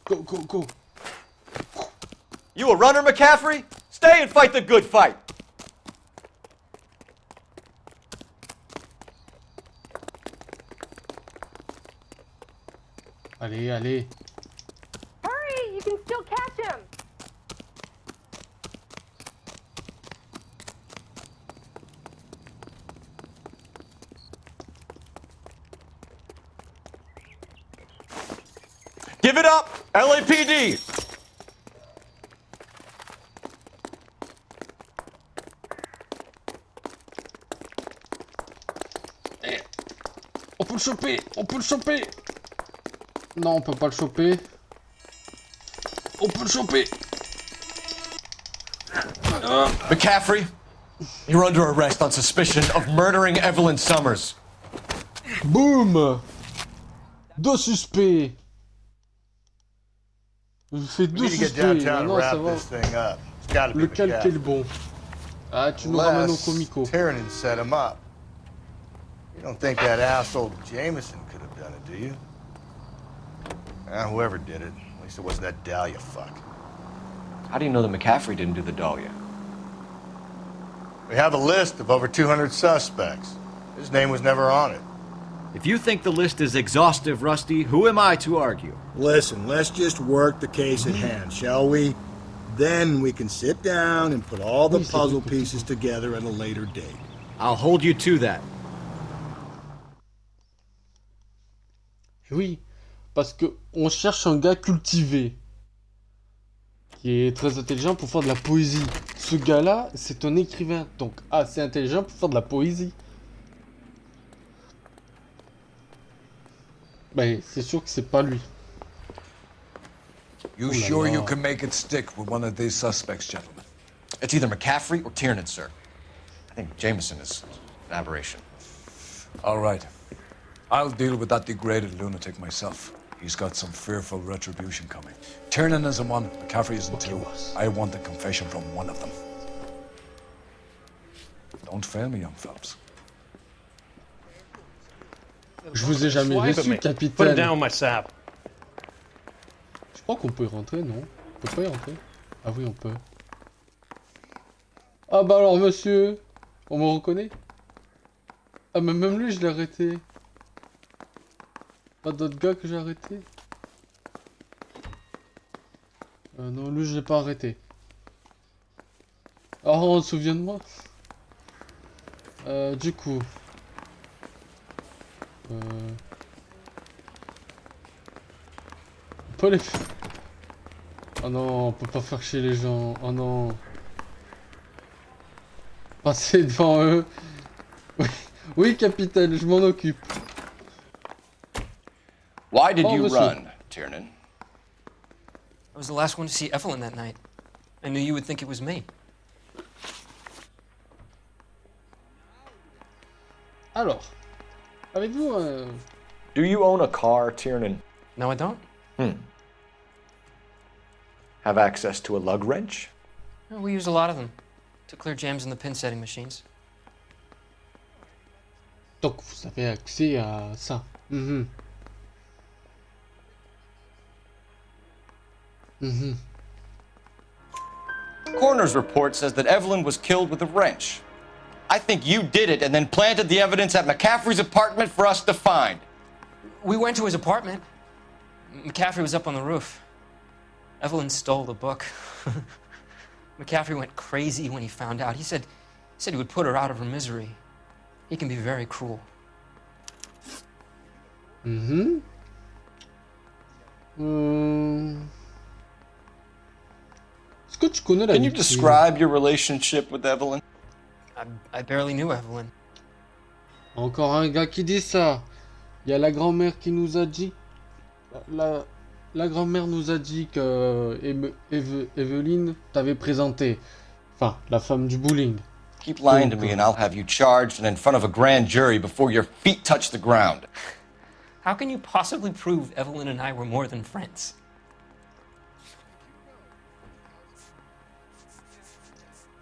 S4: Go, go, go.
S2: You a runner, McCaffrey? Stay and fight the good fight.
S4: Allez, allez.
S8: Hurry! You can still catch him!
S2: Give it up, LAPD!
S4: On peut le choper! On peut le choper! Non, on peut pas le choper. On peut le choper!
S2: McCaffrey, you're under arrest on suspicion of murdering Evelyn Summers.
S4: Boum! Deux suspects! Je fais
S3: We
S4: deux
S3: need to get
S4: suspects.
S3: downtown and
S4: Non, ça
S3: wrap
S4: va.
S3: this thing up. It's gotta be
S4: Lequel
S3: McCaffrey.
S4: qui est le bon? Ah, tu nous ramènes au comico.
S3: Tiernan set him up. You don't think that asshole Jameson could have done it, do you? Whoever did it. At least it wasn't that Dahlia fuck.
S2: How do you know that McCaffrey didn't do the Dahlia?
S3: We have a list of over 200 suspects. His name was never on it.
S2: If you think the list is exhaustive, Rusty, who am I to argue?
S27: Listen, let's just work the case at hand, shall we? Then we can sit down and put all the puzzle pieces together at a later date.
S2: I'll hold you to that.
S4: Oui, parce que on cherche un gars cultivé, qui est très intelligent pour faire de la poésie. Ce gars-là, c'est un écrivain, donc assez intelligent pour faire de la poésie. Ben, c'est sûr que c'est pas lui.
S25: You sure you can make it stick with one of these suspects, gentlemen?
S2: It's either McCaffrey or Tiernan, sir. I think Jameson is an aberration.
S25: All right. I'll deal with that degraded lunatic myself. He's got some fearful retribution coming. Tiernan isn't one, McCaffrey isn't two. I want a confession from one of them. Don't fail me, young Phelps.
S4: Je vous ai jamais reçu, capitaine.
S23: Put it down my sap.
S4: Je crois qu'on peut y rentrer, non? On peut pas y rentrer? Ah oui, on peut. Ah bah alors, monsieur, on me reconnaît? Ah mais même lui, je l'ai arrêté. Pas d'autres gars que j'ai arrêté? Non, lui, je l'ai pas arrêté. Ah, on se souvient de moi? Du coup... On peut les faire... Oh non, on peut pas faire chier les gens. Oh non. Passer devant eux. Oui, oui capitaine, je m'en occupe.
S2: Why did you run, Tiernan?
S9: I was the last one to see Evelyn that night. I knew you would think it was me.
S4: Alors, avez-vous
S2: Do you own a car, Tiernan?
S9: No, I don't.
S2: Have access to a lug wrench?
S9: No, we use a lot of them to clear jams in the pin setting machines.
S4: Donc vous avez accès à ça.
S2: Coroner's report says that Evelyn was killed with a wrench. I think you did it and then planted the evidence at McCaffrey's apartment for us to find.
S9: We went to his apartment. McCaffrey was up on the roof. Evelyn stole the book. McCaffrey went crazy when he found out. He said he would put her out of her misery. He can be very cruel.
S4: Est-ce que tu connais la
S2: Can you describe your relationship with Evelyn?
S9: I barely knew Evelyn.
S4: Encore un gars qui dit ça. Il y a la grand-mère qui nous a dit... La grand-mère nous a dit que Evelyn t'avait présenté. Enfin, la femme du bowling.
S2: Keep lying to me and I'll have you charged and in front of a grand jury before your feet touch the ground.
S9: How can you possibly prove Evelyn and I were more than friends?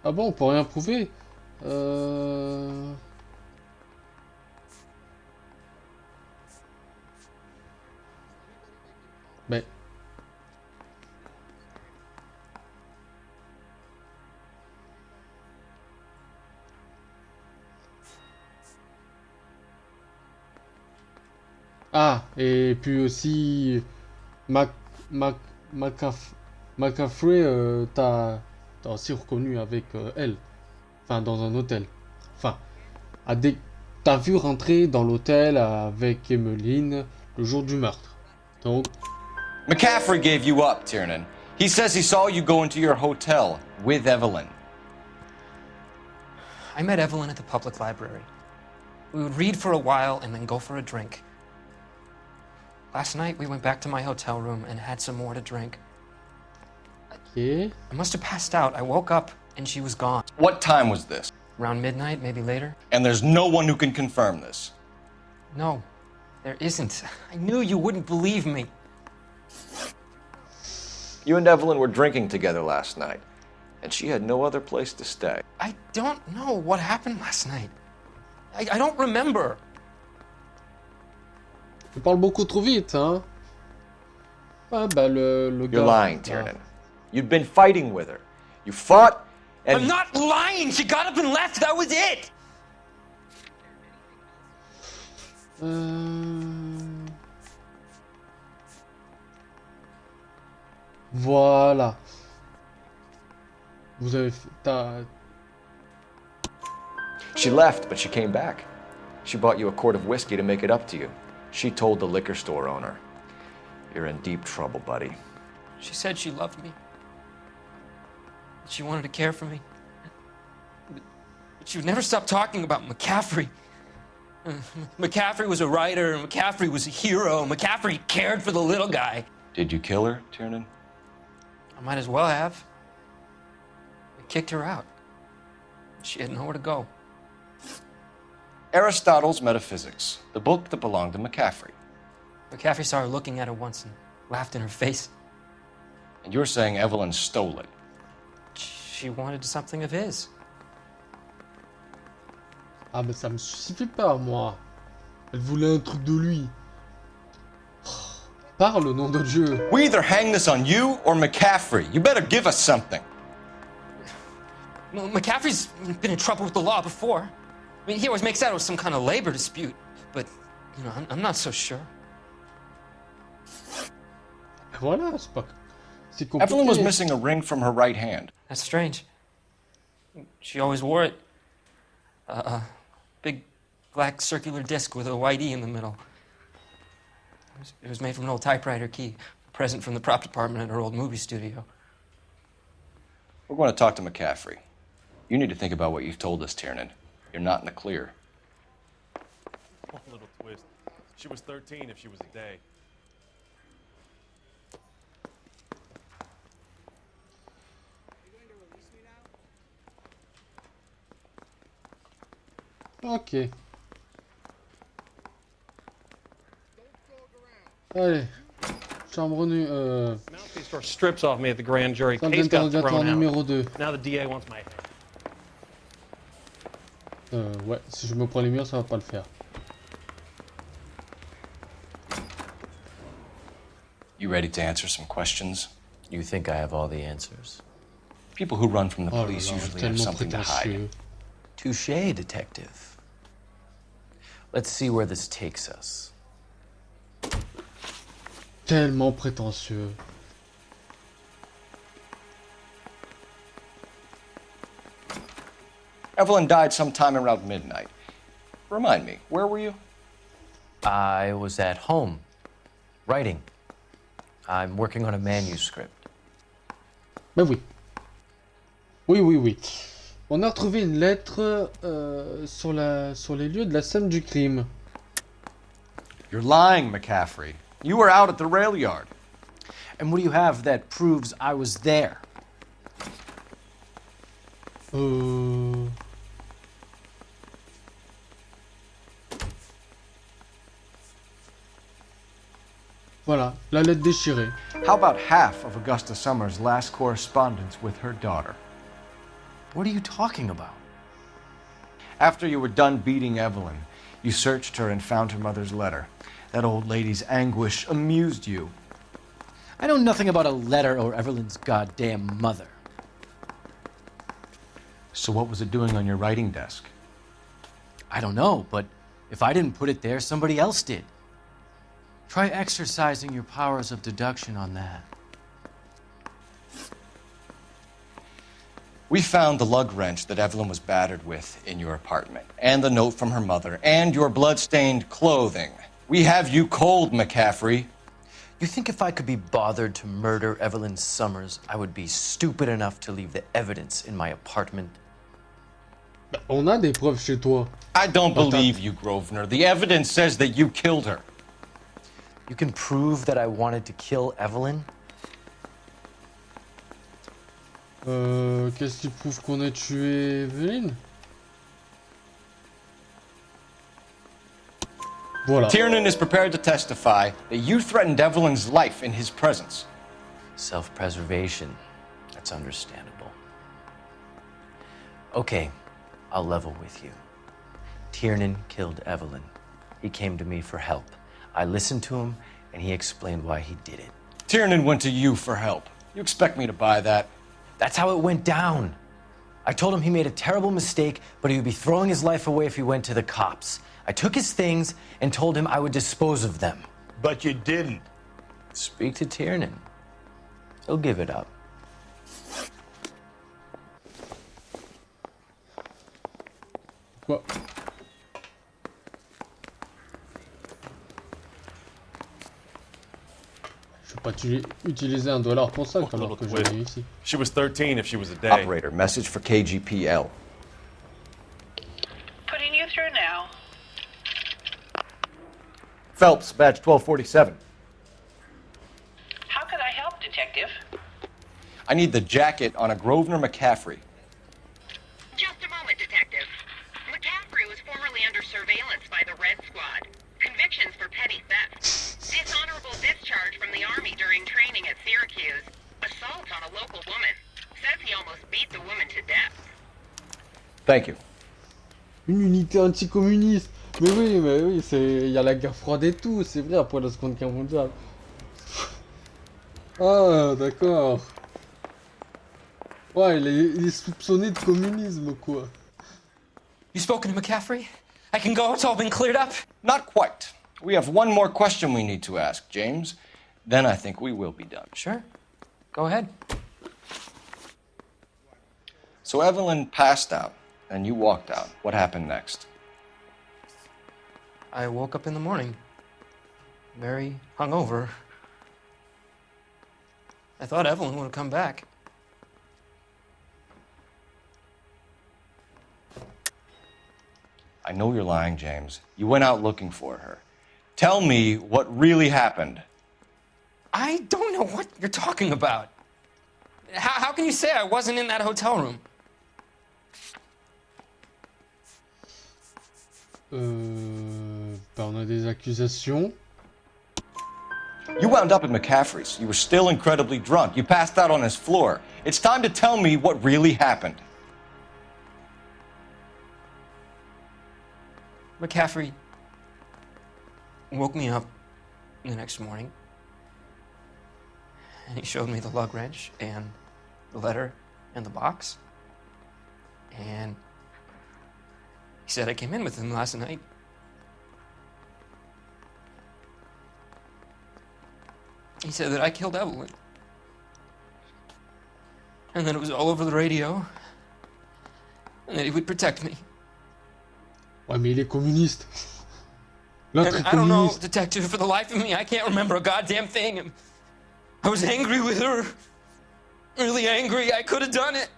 S4: Ah bon, on peut rien prouver. Mais... Ah, et puis aussi... McCaffrey, t'as aussi reconnu avec elle. Enfin, dans un hôtel. Enfin, t'as vu rentrer dans l'hôtel avec Emmeline le jour du meurtre. Donc...
S2: McCaffrey gave you up, Tiernan. He says he saw you go into your hotel with Evelyn.
S9: I met Evelyn at the public library. We would read for a while and then go for a drink. Last night, we went back to my hotel room and had some more to drink.
S4: Okay.
S9: I must have passed out. I woke up and she was gone.
S2: What time was this?
S9: Around midnight, maybe later.
S2: And there's no one who can confirm this?
S9: No, there isn't. I knew you wouldn't believe me.
S2: You and Evelyn were drinking together last night, and she had no other place to stay.
S9: I don't know what happened last night. I don't remember.
S4: Tu parles beaucoup trop vite, hein? Ah bah le gars...
S2: You're lying, Tiernan. You'd been fighting with her. You fought, and...
S9: I'm not lying! She got up and left, that was it!
S4: Voilà. Vous avez fait...
S2: She left, but she came back. She bought you a quart of whiskey to make it up to you. She told the liquor store owner. You're in deep trouble, buddy.
S9: She said she loved me. She wanted to care for me. But she would never stop talking about McCaffrey. McCaffrey was a writer, McCaffrey was a hero, McCaffrey cared for the little guy.
S2: Did you kill her, Tiernan?
S9: I might as well have. I kicked her out. She had nowhere to go.
S2: Aristotle's Metaphysics, the book that belonged to McCaffrey.
S9: McCaffrey saw her looking at it once and laughed in her face.
S2: And you're saying Evelyn stole it?
S9: She wanted something of his.
S4: Ah mais ça me suffit pas, moi. Elle voulait un truc de lui. Parle, au nom de Dieu.
S2: We either hang this on you or McCaffrey. You better give us something.
S9: Well, McCaffrey's been in trouble with the law before. I mean, he always makes out it was some kind of labor dispute. But, you know, I'm not so sure.
S4: Voilà, c'est pas... C'est compliqué.
S2: Evelyn was missing a ring from her right hand.
S9: That's strange. She always wore it. A big black circular disc with a white E in the middle. It was made from an old typewriter key, a present from the prop department at her old movie studio.
S2: We're going to talk to McCaffrey. You need to think about what you've told us, Tiernan. You're not in the clear.
S22: One little twist. She was 13 if she was a day.
S4: Ok. Allez. Chambre
S23: Mouthpiece tore strips off me at the grand jury.
S4: Salle
S23: Case got
S4: d'interrogatoire
S23: thrown
S4: numéro
S23: out.
S4: 2.
S23: Now the DA wants my head.
S4: Ouais, si je me prends les murs, ça va pas le faire.
S2: You ready to answer some questions?
S17: You think I have all the answers?
S2: People who run from the police usually have something to hide.
S17: Touché, detective. Let's see where this takes us.
S4: Tellement prétentieux.
S2: Evelyn died sometime around midnight. Remind me, where were you?
S17: I was at home, writing. I'm working on a manuscript.
S4: Ben oui. Oui. On a retrouvé une lettre sur les lieux de la scène du crime.
S2: You're lying, McCaffrey. You were out at the rail yard.
S26: And what do you have that proves I was there?
S4: Voilà, la lettre déchirée.
S2: How about half of Augusta Summers' last correspondence with her daughter?
S26: What are you talking about?
S2: After you were done beating Evelyn, you searched her and found her mother's letter. That old lady's anguish amused you.
S26: I know nothing about a letter or Evelyn's goddamn mother.
S2: So what was it doing on your writing desk?
S26: I don't know, but if I didn't put it there, somebody else did. Try exercising your powers of deduction on that.
S2: We found the lug wrench that Evelyn was battered with in your apartment, and the note from her mother, and your blood-stained clothing. We have you cold, McCaffrey.
S17: You think if I could be bothered to murder Evelyn Summers, I would be stupid enough to leave the evidence in my apartment?
S4: On a des preuves chez toi.
S2: I don't believe you, Grosvenor. The evidence says that you killed her.
S17: You can prove that I wanted to kill Evelyn?
S4: Qu'est-ce qui prouve qu'on a tué Evelyn? Voilà.
S2: Tiernan is prepared to testify that you threatened Evelyn's life in his presence.
S17: Self-preservation. That's understandable. Okay, I'll level with you. Tiernan killed Evelyn. He came to me for help. I listened to him, and he explained why he did it.
S2: Tiernan went to you for help. You expect me to buy that?
S17: That's how it went down. I told him he made a terrible mistake, but he would be throwing his life away if he went to the cops. I took his things and told him I would dispose of them.
S3: But you didn't.
S17: Speak to Tiernan. He'll give it up.
S4: Quoi? Je vais pas utiliser $1 pour ça, alors que j'ai réussi.
S5: She was 13 if she was a day.
S2: Operator, message for KGPL.
S10: Putting you through now.
S2: Phelps, badge 1247.
S10: How could I help, Detective?
S2: I need the jacket on a Grosvenor McCaffrey.
S10: Just a moment, Detective. McCaffrey was formerly under surveillance by the Red Squad. Convictions for petty theft. Dishonorable discharge from the Army during training at Syracuse. Assault on a local woman. Says he almost beat the woman to death.
S2: Thank you.
S4: Une unité anticommuniste. Mais oui, il y a la guerre froide et tout, c'est vrai, après la Seconde Guerre mondiale. Ah, d'accord. Ouais, il est soupçonné de communisme, quoi.
S9: You spoken to McCaffrey? I can go, it's all been cleared up?
S2: Not quite. We have one more question we need to ask, James. Then I think we will be done.
S9: Sure. Go ahead.
S2: So Evelyn passed out, and you walked out. What happened next?
S9: I woke up in the morning, very hungover. I thought Evelyn would have come back.
S2: I know you're lying, James. You went out looking for her. Tell me what really happened.
S9: I don't know what you're talking about. How can you say I wasn't in that hotel room?
S4: On a des accusations.
S2: You wound up at McCaffrey's. You were still incredibly drunk. You passed out on his floor. It's time to tell me what really happened.
S9: McCaffrey woke me up the next morning, and he showed me the lug wrench and the letter and the box, and he said I came in with him last night. He said that I killed Evelyn, and that it was all over the radio, and that he would protect me.
S4: Ouais, mais il est communiste. L'autre est
S9: I don't know,
S4: communiste.
S9: Detective, for the life of me, I can't remember a goddamn thing. I was angry with her. Really angry. I could have done it.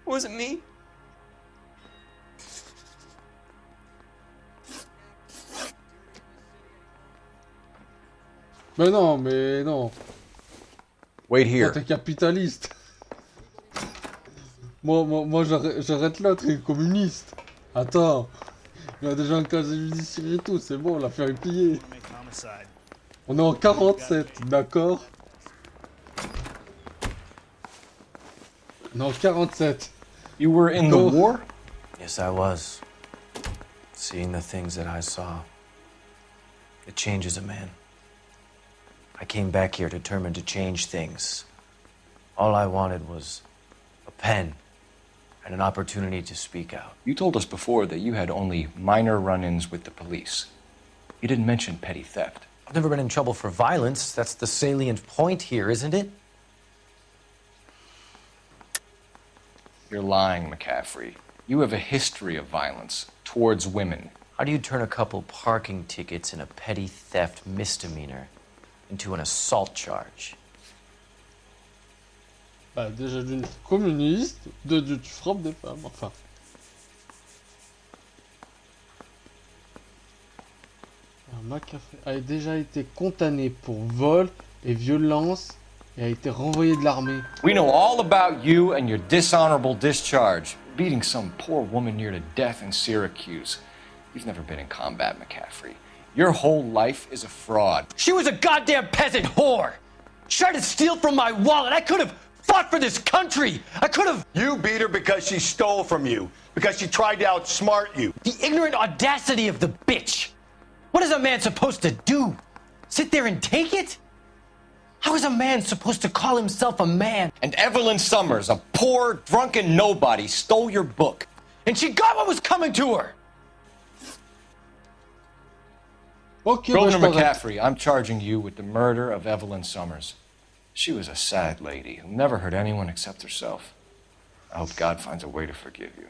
S9: Was it me?
S4: Mais non.
S2: Wait here.
S4: Toi, t'es capitaliste. Moi j'arrête l'autre, il est communiste. Attends. Il y a déjà un casier judiciaire et tout, c'est bon, l'affaire est pliée. On est en 47, d'accord? On est en 47.
S2: You were in the war?
S17: Yes, I was. Seeing the things that I saw, it changes a man. I came back here determined to change things. All I wanted was a pen and an opportunity to speak out.
S2: You told us before that you had only minor run-ins with the police. You didn't mention petty theft.
S17: I've never been in trouble for violence. That's the salient point here, isn't it?
S2: You're lying, McCaffrey. You have a history of violence towards women.
S17: How do you turn a couple parking tickets and a petty theft misdemeanor into an assault charge?
S4: Bah, déjà d'une communiste, de tu frappes des femmes, enfin. McCaffrey a déjà été condamné pour vol et violence et a été renvoyé de l'armée.
S2: We know all about you and your dishonorable discharge, beating some poor woman near to death in Syracuse. You've never been in combat, McCaffrey. Your whole life is a fraud.
S17: She was a goddamn peasant whore! She tried to steal from my wallet. I could have fought for this country. I could have.
S3: You beat her because she stole from you, because she tried to outsmart you.
S17: The ignorant audacity of the bitch. What is a man supposed to do? Sit there and take it?
S2: How is a man supposed to call himself a man? And Evelyn Summers, a poor, drunken nobody, stole your book. And she got what was coming to her.
S4: Okay,
S2: Governor McCaffrey, I'm charging you with the murder of Evelyn Summers. She was a sad lady who never hurt anyone except herself. I hope God finds a way to forgive you.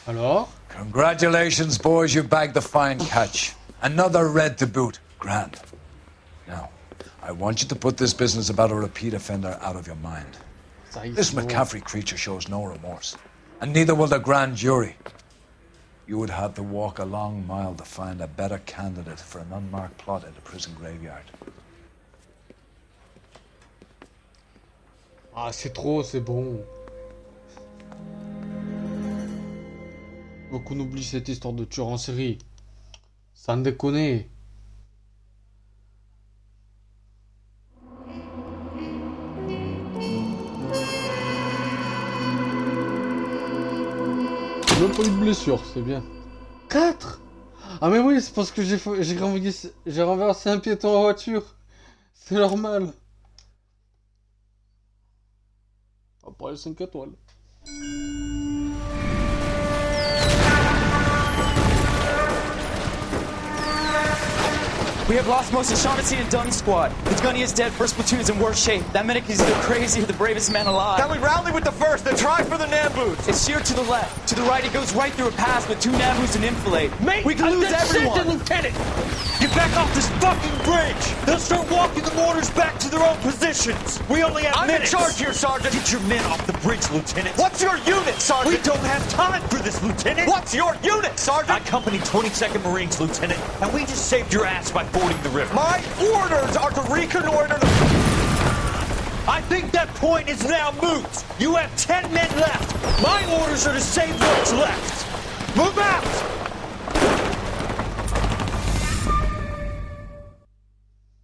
S4: Alors?
S25: Congratulations, boys, you bagged the fine catch. Another red to boot. Grand. Now, I want you to put this business about a repeat offender out of your mind. This McCaffrey creature shows no remorse, and neither will the grand jury. You would have to walk a long mile to find a better candidate for an unmarked plot in the prison graveyard.
S4: Ah, c'est trop, c'est bon. Faut qu'on oublie cette histoire de tueur en série. Sans déconner. Même pas eu de blessure, c'est bien. 4. Ah mais oui, c'est parce que j'ai renversé un piéton en voiture. C'est normal. Après 5 étoiles.
S6: We have lost most of Shaughnessy and Dunn's squad. The gunny is dead, first platoon is in worse shape. That medic is either crazy or the bravest man alive.
S22: Now we rally with the first, then try for the Nambus.
S6: It's sheer to the left. To the right, it goes right through a pass with 2 Nambus and enfilade.
S22: Mate,
S6: we can lose everyone.
S22: Lieutenant, get back off this fucking bridge. They'll start walking the mortars back to their own positions. We only have minutes. I'm in charge here, Sergeant. Get your men off the bridge, Lieutenant. What's your unit, Sergeant? We don't have time for this, Lieutenant. What's your unit, Sergeant? I company 22nd Marines, Lieutenant, and we just saved your ass by fording the river. My orders are to reconnoiter the... I think that point is now moot. You have 10 men left. My orders are to save what's left.